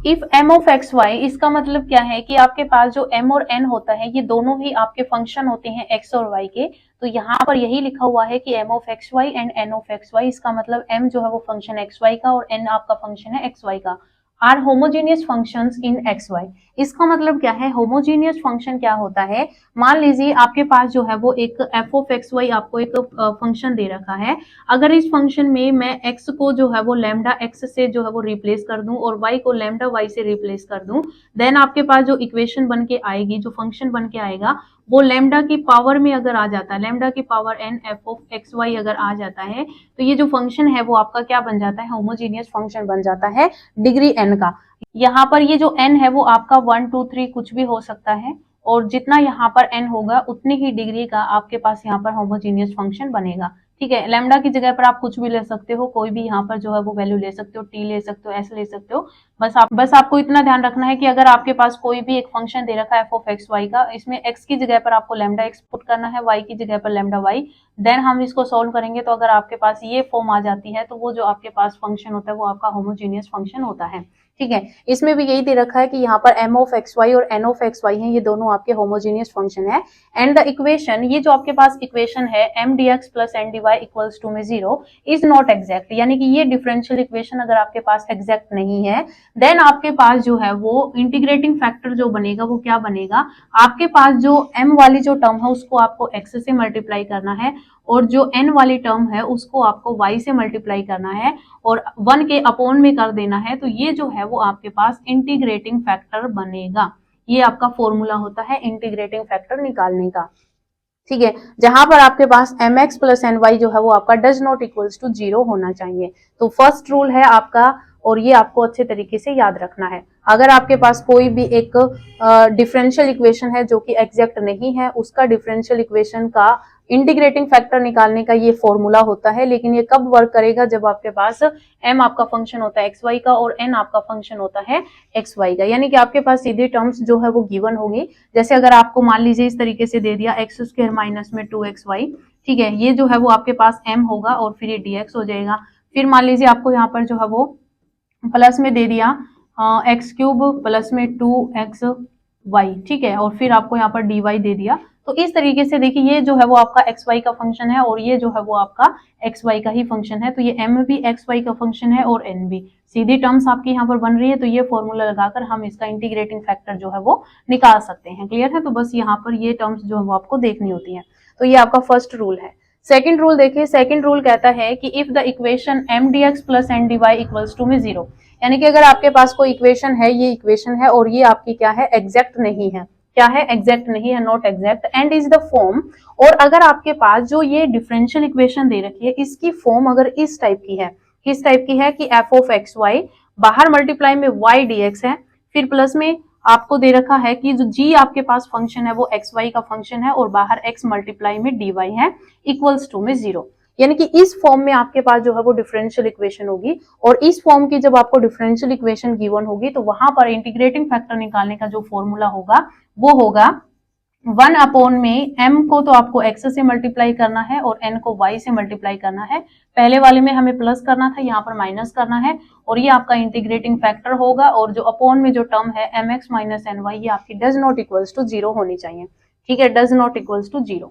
S1: if m of X Y, इसका मतलब क्या है कि आपके पास जो m और n होता है ये दोनों ही आपके फंक्शन होते हैं x और y के, तो यहाँ पर यही लिखा हुआ है कि m of X Y and n of X Y, इसका मतलब m जो है वो फंक्शन x y का और n आपका फंक्शन है x y का, are homogeneous functions in X Y. इसका मतलब क्या है, होमोजीनियस फंक्शन क्या होता है, मान लीजिए आपके पास जो है वो एक एफ ऑफ एक्स वाई आपको एक फंक्शन दे रखा है, अगर इस फंक्शन में मैं x को जो है वो लैम्डा x से जो है वो रिप्लेस कर दूं और y को लैम्डा y से रिप्लेस कर दूं, देन आपके पास जो इक्वेशन बन के आएगी, जो फंक्शन बन के आएगा वो लैम्डा की पावर में अगर आ जाता है, लैम्डा की power n F of X Y अगर आ जाता है, तो ये जो फंक्शन है वो आपका क्या बन जाता है, होमोजीनियस फंक्शन बन जाता है डिग्री n का। यहाँ पर ये जो n है वो आपका 1 2 3 कुछ भी हो सकता है, और जितना यहाँ पर n होगा उतनी ही डिग्री का आपके पास यहाँ पर होमोजीनियस फंक्शन बनेगा। ठीक है, लैम्डा की जगह पर आप कुछ भी ले सकते हो, कोई भी यहाँ पर जो है वो वैल्यू ले सकते हो, t ले सकते हो, s ले सकते हो, बस आपको इतना ध्यान रखना है कि अगर आपके पास कोई भी एक फंक्शन दे रखा है एफ ऑफ एक्स वाई का, इसमें x की जगह पर आपको लैम्डा x पुट करना है, y की जगह पर लैम्डा y, देन हम इसको सॉल्व करेंगे, तो अगर आपके पास ये फॉर्म आ जाती है तो वो जो आपके पास फंक्शन होता है वो आपका होमोजीनियस फंक्शन होता है। ठीक है, इसमें भी यही दे रखा है कि यहाँ पर m ऑफ एक्स वाई और n ऑफ एक्स वाई है, ये दोनों आपके होमोजीनियस फंक्शन है, एंड द इक्वेशन, ये जो आपके पास इक्वेशन है m dx plus n dy equals to में 0 इज नॉट एग्जैक्ट, यानी कि ये डिफरेंशियल इक्वेशन अगर आपके पास एग्जैक्ट नहीं है, देन आपके पास जो है वो इंटीग्रेटिंग फैक्टर जो बनेगा वो क्या बनेगा, आपके पास जो m वाली जो टर्म है उसको आपको x से मल्टीप्लाई करना है, और जो n वाली टर्म है उसको आपको y से मल्टीप्लाई करना है और 1 के अपॉन में कर देना है, तो ये जो है वो आपके पास इंटीग्रेटिंग फैक्टर बनेगा। ये आपका फॉर्मूला होता है इंटीग्रेटिंग फैक्टर निकालने का, ठीक है, जहां पर आपके पास mx प्लस ny जो है वो आपका डज नॉट इक्वल्स टू 0 होना चाहिए। तो फर्स्ट रूल है आपका, और ये आपको अच्छे तरीके से याद रखना है। अगर आपके पास कोई भी एक डिफरेंशियल इक्वेशन है जो कि एग्जैक्ट नहीं है, उसका डिफरेंशियल इक्वेशन का इंटीग्रेटिंग फैक्टर निकालने का ये फॉर्मूला होता है, लेकिन ये कब वर्क करेगा, जब आपके पास m आपका फंक्शन होता है एक्स वाई का और n आपका फंक्शन होता है एक्स वाई का, यानी कि आपके पास सीधे टर्म्स जो है वो गिवन होगी। जैसे अगर आपको मान लीजिए इस तरीके से दे दिया एक्स स्क्वायर माइनस में 2xy, ठीक है, ये जो है वो आपके पास m होगा और फिर ये dx हो जाएगा। फिर मान लीजिए आपको यहाँ पर जो है वो प्लस में दे दिया एक्स क्यूब प्लस में 2xy, ठीक है, और फिर आपको यहाँ पर dy दे दिया। तो इस तरीके से देखिए ये जो है वो आपका एक्स वाई का फंक्शन है और ये जो है वो आपका एक्स वाई का ही फंक्शन है। तो ये m भी एक्स वाई का फंक्शन है और n भी, सीधी टर्म्स आपकी यहाँ पर बन रही है। तो ये फॉर्मूला लगाकर हम इसका इंटीग्रेटिंग फैक्टर जो है वो निकाल सकते हैं। क्लियर है? तो बस यहाँ पर ये टर्म्स जो है वो आपको देखनी होती है। तो ये आपका फर्स्ट रूल है। सेकंड रूल देखिए, सेकंड रूल कहता है कि if the equation m dx plus n dy equals to में 0, यानी कि अगर आपके पास कोई इक्वेशन है, ये इक्वेशन है और ये आपकी क्या है, एग्जैक्ट नहीं है। क्या है? एग्जैक्ट नहीं है, not exact, and is the form. और अगर आपके पास जो ये डिफरेंशियल इक्वेशन दे रखी है, इसकी फॉर्म अगर इस टाइप की है, किस टाइप की है कि f ऑफ एक्स वाई, बाहर मल्टीप्लाई में y dx है, फिर प्लस में आपको दे रखा है कि जो g आपके पास फंक्शन है वो एक्स वाई का फंक्शन है और बाहर x मल्टीप्लाई में dy है, इक्वल्स टू में 0, यानी कि इस फॉर्म में आपके पास जो है वो डिफरेंशियल इक्वेशन होगी। और इस फॉर्म की जब आपको डिफरेंशियल इक्वेशन गिवन होगी तो वहां पर इंटीग्रेटिंग फैक्टर निकालने का जो फॉर्मूला होगा वो होगा 1 अपॉन में m को तो आपको x से मल्टीप्लाई करना है और n को y से मल्टीप्लाई करना है। पहले वाले में हमें प्लस करना था, यहाँ पर माइनस करना है, और ये आपका इंटीग्रेटिंग फैक्टर होगा। और जो अपॉन में जो टर्म है mx माइनस ny, ये आपकी डज नॉट इक्वल्स टू 0 होनी चाहिए, ठीक है, does not equals to 0।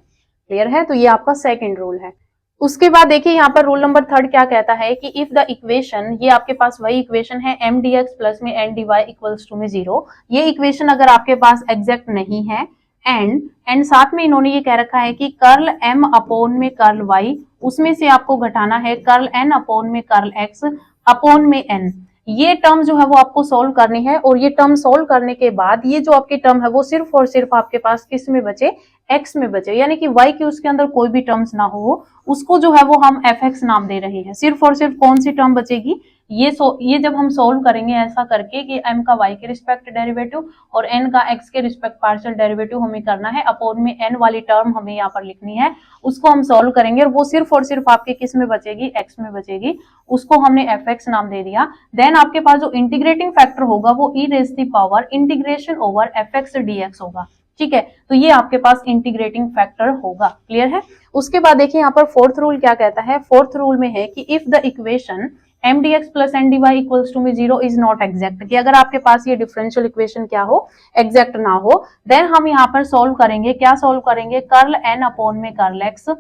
S1: Clear है? तो ये आपका सेकेंड रूल है। उसके बाद देखिए यहाँ पर रूल नंबर थर्ड क्या कहता है कि इफ द इक्वेशन, ये आपके पास वही इक्वेशन है m dx प्लस में n dy इक्वल्स टू में 0, ये इक्वेशन अगर आपके पास एग्जैक्ट नहीं है, एंड साथ में इन्होंने ये कह रखा है कि कर्ल m अपॉन में कर्ल y, उसमें से आपको घटाना है कर्ल n अपॉन में कर्ल x अपॉन में n, ये टर्म जो है वो आपको सोल्व करनी है। और ये टर्म सोल्व करने के बाद ये जो आपकी टर्म है वो सिर्फ और सिर्फ आपके पास किस में बचे, x में बचे, यानी कि y की उसके अंदर कोई भी टर्म्स ना हो, उसको जो है वो हम fx नाम दे रहे हैं। सिर्फ और सिर्फ कौन सी टर्म बचेगी, ये जब हम सोल्व करेंगे ऐसा करके कि m का y के रिस्पेक्ट डेरिवेटिव और n का x के रिस्पेक्ट पार्शियल डेरिवेटिव हमें करना है, अपॉन में n वाली टर्म हमें यहाँ पर लिखनी है, उसको हम सोल्व करेंगे और वो सिर्फ और सिर्फ आपके किस में बचेगी, x में बचेगी, उसको हमने fx नाम दे दिया। देन आपके पास जो इंटीग्रेटिंग फैक्टर होगा वो e raise the power integration over fx dx होगा, ठीक है। तो ये आपके पास इंटीग्रेटिंग फैक्टर होगा। क्लियर है? उसके बाद देखिए यहाँ पर फोर्थ रूल क्या कहता है, फोर्थ रूल में है कि if the equation m dx plus n dy equals to में 0 इज नॉट एग्जैक्ट, कि अगर आपके पास ये डिफरेंशियल इक्वेशन क्या हो, एग्जैक्ट ना हो, देन हम यहाँ पर सोल्व करेंगे, क्या सोल्व करेंगे, कर्ल n अपॉन में कर्ल x,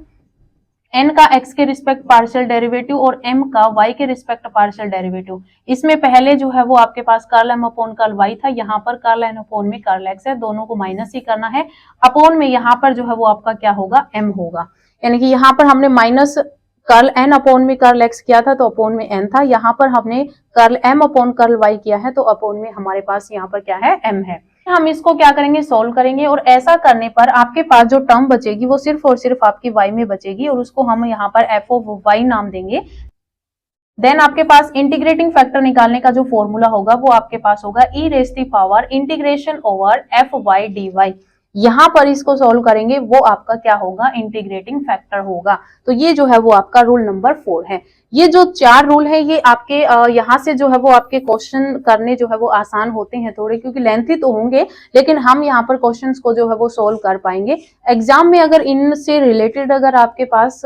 S1: n का x के रिस्पेक्ट पार्शियल डेरिवेटिव और m का y के रिस्पेक्ट पार्शियल डेरिवेटिव। इसमें पहले जो है वो आपके पास curl m upon curl y था, यहाँ पर कर्ल n अपॉन में कर्ल x है, दोनों को माइनस ही करना है। अपॉन में यहाँ पर जो है वो आपका क्या होगा, m होगा, यानी कि यहाँ पर हमने माइनस कर्ल n अपॉन में कर्ल x किया था तो अपॉन में n था, यहाँ पर हमने curl m upon curl y किया है तो अपॉन में हमारे पास यहाँ पर क्या है, m है। हम इसको क्या करेंगे, सोल्व करेंगे, और ऐसा करने पर आपके पास जो टर्म बचेगी वो सिर्फ और सिर्फ आपकी y में बचेगी और उसको हम यहाँ पर f ऑफ y नाम देंगे। देन आपके पास इंटीग्रेटिंग फैक्टर निकालने का जो फॉर्मूला होगा वो आपके पास होगा e raise the power integration over f y dy। यहाँ पर इसको सॉल्व करेंगे वो आपका क्या होगा, इंटीग्रेटिंग फैक्टर होगा। तो ये जो है वो आपका रूल नंबर 4 है। ये जो 4 रूल है ये आपके यहाँ से जो है वो आपके क्वेश्चन करने जो है वो आसान होते हैं थोड़े, क्योंकि लेंथी तो होंगे लेकिन हम यहाँ पर क्वेश्चंस को जो है वो सोल्व कर पाएंगे। एग्जाम में अगर इनसे रिलेटेड अगर आपके पास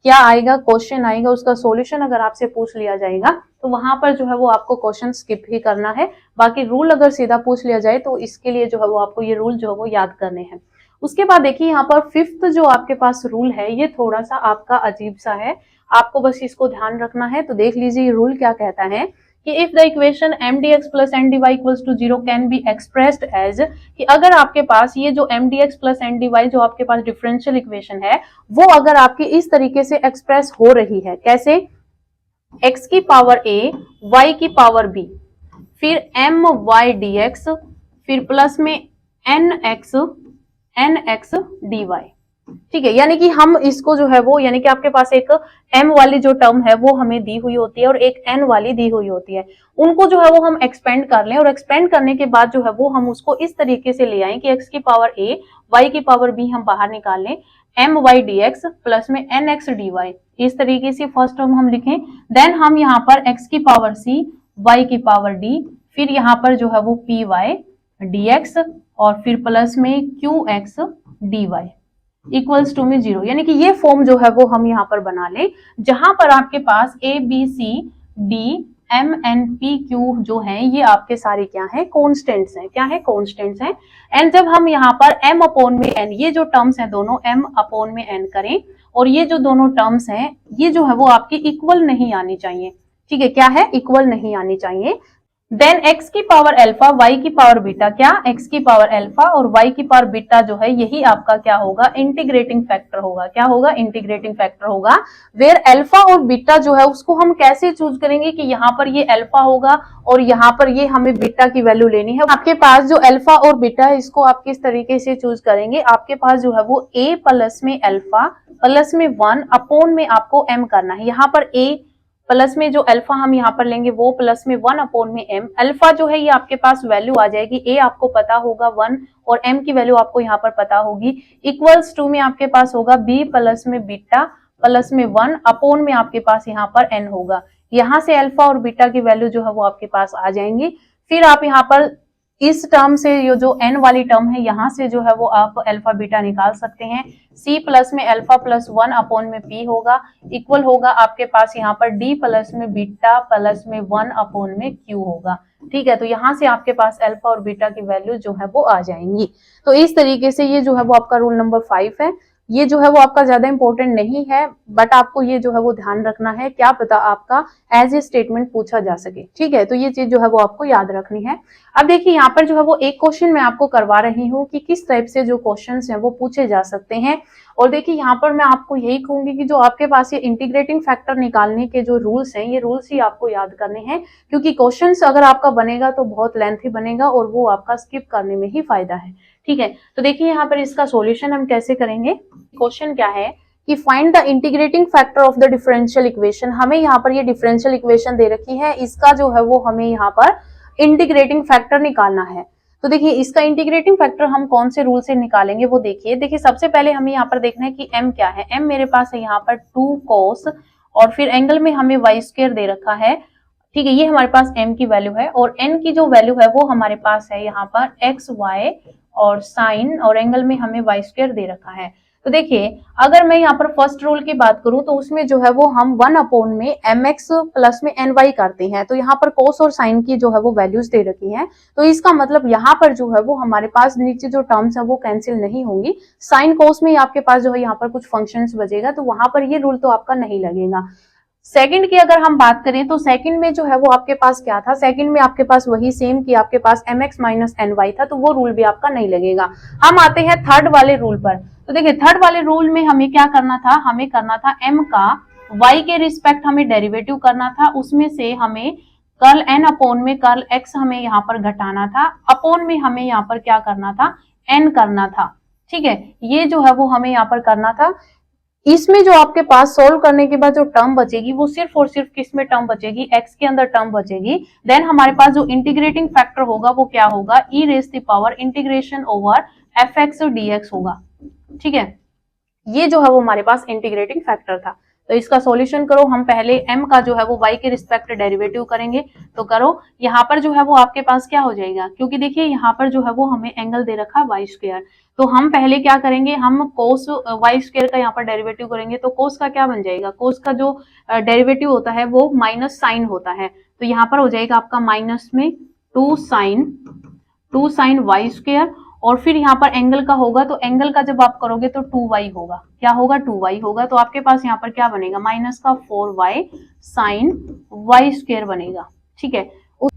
S1: क्या आएगा, क्वेश्चन आएगा, उसका सॉल्यूशन अगर आपसे पूछ लिया जाएगा तो वहां पर जो है वो आपको क्वेश्चन स्किप ही करना है। बाकी रूल अगर सीधा पूछ लिया जाए तो इसके लिए जो है वो आपको ये रूल जो है वो याद करने हैं। उसके बाद देखिए यहाँ पर फिफ्थ जो आपके पास रूल है ये थोड़ा सा आपका अजीब सा है, आपको बस इसको ध्यान रखना है। तो देख लीजिए ये रूल क्या कहता है कि if the equation m dx plus n dy equals to 0 can be expressed as, कि अगर आपके पास ये जो m dx plus n dy जो आपके पास डिफरेंशियल इक्वेशन है वो अगर आपकी इस तरीके से एक्सप्रेस हो रही है, कैसे, x की पावर a y की पावर b, फिर m y dx, फिर प्लस में nx dy। ठीक है, यानी कि हम इसको जो है वो, यानी कि आपके पास एक m वाली जो टर्म है वो हमें दी हुई होती है और एक n वाली दी हुई होती है, उनको जो है वो हम एक्सपेंड कर लें और एक्सपेंड करने के बाद जो है वो हम उसको इस तरीके से ले आए कि x की पावर a y की पावर b हम बाहर निकाल लें, my dx प्लस में nx dy, इस तरीके से फर्स्ट टर्म हम लिखें। देन हम यहाँ पर x की पावर c y की पावर d, फिर यहाँ पर जो है वो py dx और फिर प्लस में qx dy इक्वल्स टू में 0, यानी कि ये फॉर्म जो है वो हम यहाँ पर बना लें, जहां पर आपके पास a b c d m n p q जो है ये आपके सारे क्या है, कॉन्स्टेंट्स हैं। क्या है, कॉन्स्टेंट्स हैं। एंड जब हम यहाँ पर m अपॉन में n, ये जो टर्म्स हैं दोनों m अपॉन में n करें और ये जो दोनों टर्म्स हैं ये जो है वो आपकी इक्वल नहीं आनी चाहिए। ठीक है, क्या है, इक्वल नहीं आनी चाहिए। देन x की पावर अल्फा y की पावर बीटा, क्या, x की पावर अल्फा और y की पावर बीटा जो है यही आपका क्या होगा, इंटीग्रेटिंग फैक्टर होगा। क्या होगा, इंटीग्रेटिंग फैक्टर होगा। वेयर अल्फा और बीटा जो है उसको हम कैसे चूज करेंगे कि यहाँ पर ये अल्फा होगा और यहाँ पर ये हमें बीटा की वैल्यू लेनी है। आपके पास जो अल्फा और बीटा है इसको आप किस तरीके से चूज करेंगे, आपके पास जो है वो a प्लस में अल्फा प्लस में 1 अपॉन में आपको m करना है। यहाँ पर a प्लस में जो अल्फा हम यहाँ पर लेंगे वो प्लस में 1 अपॉन में m, अल्फा जो है ये आपके पास वैल्यू आ जाएगी, a आपको पता होगा 1 और m की वैल्यू आपको यहाँ पर पता होगी, इक्वल्स टू में आपके पास होगा b प्लस में बीटा प्लस में 1 अपॉन में आपके पास यहाँ पर n होगा। यहाँ से अल्फा और बीटा की वैल्यू जो है वो आपके पास आ जाएंगी। फिर आप यहाँ पर इस टर्म से ये जो n वाली टर्म है यहाँ से जो है वो आप अल्फा बीटा निकाल सकते हैं। c प्लस में अल्फा प्लस 1 अपॉन में p होगा, इक्वल होगा आपके पास यहाँ पर d प्लस में बीटा प्लस में 1 अपॉन में q होगा। ठीक है, तो यहाँ से आपके पास अल्फा और बीटा की वैल्यू जो है वो आ जाएंगी। तो इस तरीके से ये जो है वो आपका रूल नंबर 5 है। ये जो है वो आपका ज्यादा इंपॉर्टेंट नहीं है, बट आपको ये जो है वो ध्यान रखना है, क्या पता आपका एज ए स्टेटमेंट पूछा जा सके। ठीक है, तो ये चीज जो है वो आपको याद रखनी है। अब देखिए यहाँ पर जो है वो एक क्वेश्चन मैं आपको करवा रही हूँ कि किस टाइप से जो क्वेश्चंस हैं वो पूछे जा सकते हैं। और देखिए यहाँ पर मैं आपको यही कहूंगी कि जो आपके पास ये इंटीग्रेटिंग फैक्टर निकालने के जो रूल्स हैं ये रूल्स ही आपको याद करने हैं, क्योंकि क्वेश्चंस अगर आपका बनेगा तो बहुत लेंथी बनेगा और वो आपका स्किप करने में ही फायदा है। ठीक है, तो देखिए यहाँ पर इसका सॉल्यूशन हम कैसे करेंगे। क्वेश्चन क्या है कि find the integrating factor of the differential equation. हमें यहाँ पर ये डिफरेंशियल इक्वेशन दे रखी है, इसका जो है वो हमें यहाँ पर इंटीग्रेटिंग फैक्टर निकालना है। तो देखिए इसका इंटीग्रेटिंग फैक्टर हम कौन से रूल से निकालेंगे वो देखिए सबसे पहले हमें यहाँ पर देखना है कि m क्या है। m मेरे पास है यहाँ पर 2 cos और फिर एंगल में हमें y स्क्वायर दे रखा है। ठीक है, ये हमारे पास m की वैल्यू है और n की जो वैल्यू है वो हमारे पास है यहाँ पर x y और साइन और एंगल में हमें y स्क्वायर दे रखा है। तो देखिए अगर मैं यहाँ पर फर्स्ट रूल की बात करूं तो उसमें जो है वो हम 1 अपॉन में mx प्लस में ny करते हैं। तो यहाँ पर कोस और साइन की जो है वो वैल्यूज दे रखी हैं, तो इसका मतलब यहाँ पर जो है वो हमारे पास नीचे जो टर्म्स है वो कैंसिल नहीं होंगी। साइन कोस में आपके पास जो है यहाँ पर कुछ फंक्शंस बचेगा, तो वहां पर ये रूल तो आपका नहीं लगेगा। सेकंड की अगर हम बात करें तो सेकंड में जो है वो आपके पास क्या था, सेकंड में आपके पास वही सेम कि आपके पास mx माइनस ny था, तो वो रूल भी आपका नहीं लगेगा। हम आते हैं थर्ड वाले रूल पर। तो देखिए थर्ड वाले रूल में हमें क्या करना था, हमें करना था m का y के रिस्पेक्ट हमें डेरिवेटिव करना था, उसमें से हमें कर्ल n अपॉन में कर्ल x हमें यहाँ पर घटाना था, अपॉन में हमें यहाँ पर क्या करना था, n करना था। ठीक है, ये जो है वो हमें यहाँ पर करना था। इसमें जो आपके पास सोल्व करने के बाद जो टर्म बचेगी वो सिर्फ और सिर्फ किस में टर्म बचेगी, x के अंदर टर्म बचेगी। देन हमारे पास जो इंटीग्रेटिंग फैक्टर होगा वो क्या होगा, e raise the power integration over fx dx होगा। ठीक है, ये जो है वो हमारे पास इंटीग्रेटिंग फैक्टर था। तो इसका सॉल्यूशन करो, हम पहले m का जो है वो y के रिस्पेक्ट डेरिवेटिव करेंगे। तो करो, यहाँ पर जो है वो आपके पास क्या हो जाएगा, क्योंकि देखिए यहाँ पर जो है वो हमें एंगल दे रखा है y स्क्वायर, तो हम पहले क्या करेंगे, हम कोस y स्क्वायर का यहाँ पर डेरिवेटिव करेंगे। तो कोस का क्या बन जाएगा, कोस का जो डेरिवेटिव होता है वो माइनस साइन होता है, तो यहाँ पर हो जाएगा आपका माइनस में 2 साइन y स्क्वायर और फिर यहाँ पर एंगल का होगा, तो एंगल का जब आप करोगे तो 2y होगा। क्या होगा, 2y होगा। तो आपके पास यहाँ पर क्या बनेगा, माइनस का 4y साइन y स्क्वायर बनेगा। ठीक है,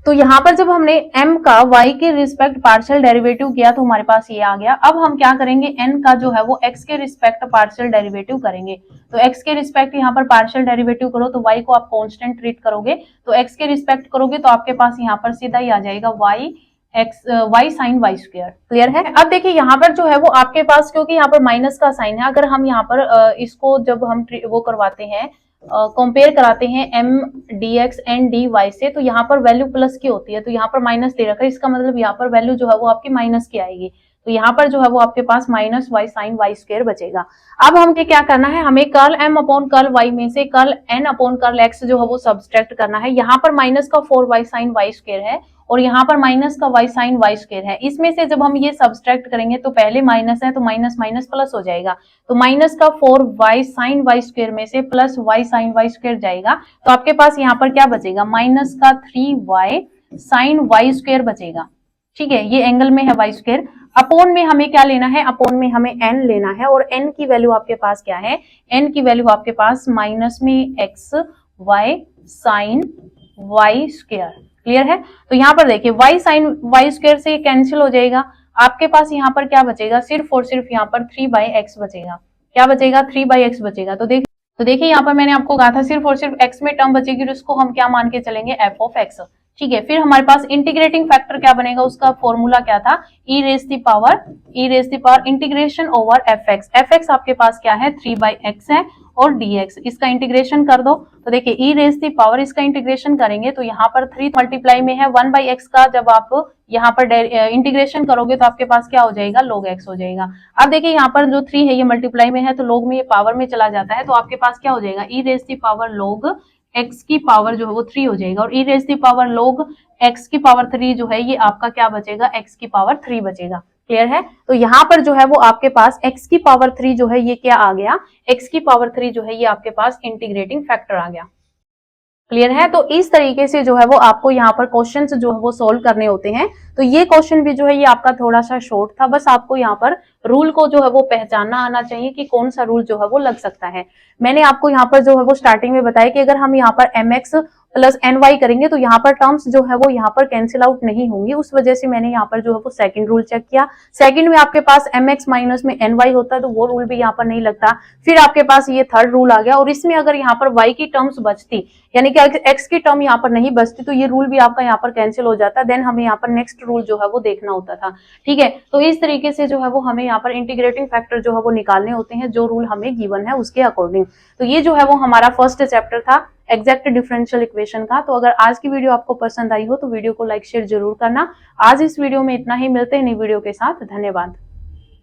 S1: तो यहाँ पर जब हमने m का y के रिस्पेक्ट पार्शियल डेरिवेटिव किया तो हमारे पास ये आ गया। अब हम क्या करेंगे, n का जो है वो x के रिस्पेक्ट पार्शियल डेरिवेटिव करेंगे। तो x के रिस्पेक्ट यहाँ पर पार्शियल डेरिवेटिव करो तो y को आप कांस्टेंट ट्रीट करोगे, तो x के रिस्पेक्ट करोगे तो आपके पास यहाँ पर सीधा ही आ जाएगा y X Y sine Y square. Clear है। अब देखिए यहाँ पर जो है वो आपके पास, क्योंकि यहाँ पर माइनस का साइन है, अगर हम यहाँ पर इसको जब हम वो करवाते हैं, कंपेयर कराते हैं M D X and D Y से, तो यहाँ पर वैल्यू प्लस की होती है, तो यहाँ पर माइनस दे रखा है, इसका मतलब यहाँ पर वैल्यू जो है वो आपकी माइनस की आएगी। तो यहाँ पर जो है वो आपके पास minus Y sine Y square बचेगा। अब हमें क्या करना है, हमें curl M upon curl Y में से curl N upon curl X जो है वो सब्सट्रैक्ट करना है। यहाँ पर माइनस का 4y साइन वाई स्क्वायर है और यहाँ पर माइनस का y साइन वाई स्क्वायर है। इसमें से जब हम ये सब्सट्रैक्ट करेंगे तो पहले माइनस है तो माइनस माइनस प्लस हो जाएगा, तो माइनस का 4y साइन वाई स्क्वायर में से plus y sine Y square जाएगा, तो आपके पास यहाँ पर क्या बचेगा, माइनस का 3y साइन वाई स्क्वायर बचेगा। ठीक है, ये एंगल में है वाई स्क्वायर। अपोन में हमें क्या लेना है, अपोन में हमें n लेना है, और n की वैल्यू आपके पास क्या है, n की वैल्यू आपके पास माइनस में x y sine Y square. Clear है। तो यहाँ पर देखिए y साइन वाई स्क्वायर से कैंसिल हो जाएगा, आपके पास यहाँ पर क्या बचेगा, सिर्फ और सिर्फ यहाँ पर 3/x बचेगा। क्या बचेगा, 3/x बचेगा। तो देखिए यहाँ पर मैंने आपको कहा था सिर्फ और सिर्फ x में टर्म बचेगी, तो उसको हम क्या मान के चलेंगे, f ऑफ x। ठीक है, फिर हमारे पास इंटीग्रेटिंग फैक्टर क्या बनेगा, उसका फॉर्मूला क्या था, e raise the power integration over fx। fx आपके पास क्या है, 3/x है और dx, इसका इंटीग्रेशन कर दो। तो देखिए e रेज़ दी पावर, इसका इंटीग्रेशन करेंगे तो यहाँ पर 3 मल्टीप्लाई में है 1/x का, जब आप यहाँ पर इंटीग्रेशन करोगे तो आपके पास क्या हो जाएगा, log x हो जाएगा। अब देखिए यहाँ पर जो 3 है ये मल्टीप्लाई में है तो log में ये पावर में चला जाता है, तो आपके पास क्या हो जाएगा, e raise the power log x की पावर जो है वो 3 हो जाएगा, और e raise the power log x की पावर 3 जो है ये आपका क्या बचेगा, x की पावर 3 बचेगा। क्लियर है। तो यहाँ पर जो है वो आपके पास x की पावर 3 जो है ये क्या आ गया, x की पावर 3 जो है ये आपके पास इंटीग्रेटिंग फैक्टर आ गया। क्लियर है। तो इस तरीके से जो है वो आपको यहाँ पर क्वेश्चंस जो है वो सोल्व करने होते हैं। तो ये क्वेश्चन भी जो है ये आपका थोड़ा सा शॉर्ट था, बस आपको यहाँ पर रूल को जो है वो पहचानना आना चाहिए कि कौन सा रूल जो है वो लग सकता है। मैंने आपको यहाँ पर जो है वो स्टार्टिंग में बताया कि अगर हम यहाँ पर mx प्लस ny करेंगे तो यहाँ पर टर्म्स जो है वो यहाँ पर कैंसिल आउट नहीं होंगी, उस वजह से मैंने यहाँ पर जो है वो सेकंड रूल चेक किया। सेकंड में आपके पास mx माइनस में ny होता है तो वो रूल भी यहाँ पर नहीं लगता। फिर आपके पास ये थर्ड रूल आ गया, और इसमें अगर यहाँ पर y की टर्म्स बचती, यानी कि x की टर्म यहाँ पर नहीं बचती, तो ये रूल भी आपका यहाँ पर कैंसिल हो जाता, देन हमें यहाँ पर नेक्स्ट रूल जो है वो देखना होता था। ठीक है, तो इस तरीके से जो है वो हमें यहाँ पर इंटीग्रेटिंग फैक्टर जो है वो निकालने होते हैं, जो रूल हमें गिवन है उसके अकॉर्डिंग। तो ये जो है वो हमारा फर्स्ट चैप्टर था एग्जैक्ट डिफरेंशियल इक्वेशन का। तो अगर आज की वीडियो आपको पसंद आई हो तो वीडियो को लाइक शेयर जरूर करना। आज इस वीडियो में इतना ही, मिलते हैं नई वीडियो के साथ। धन्यवाद।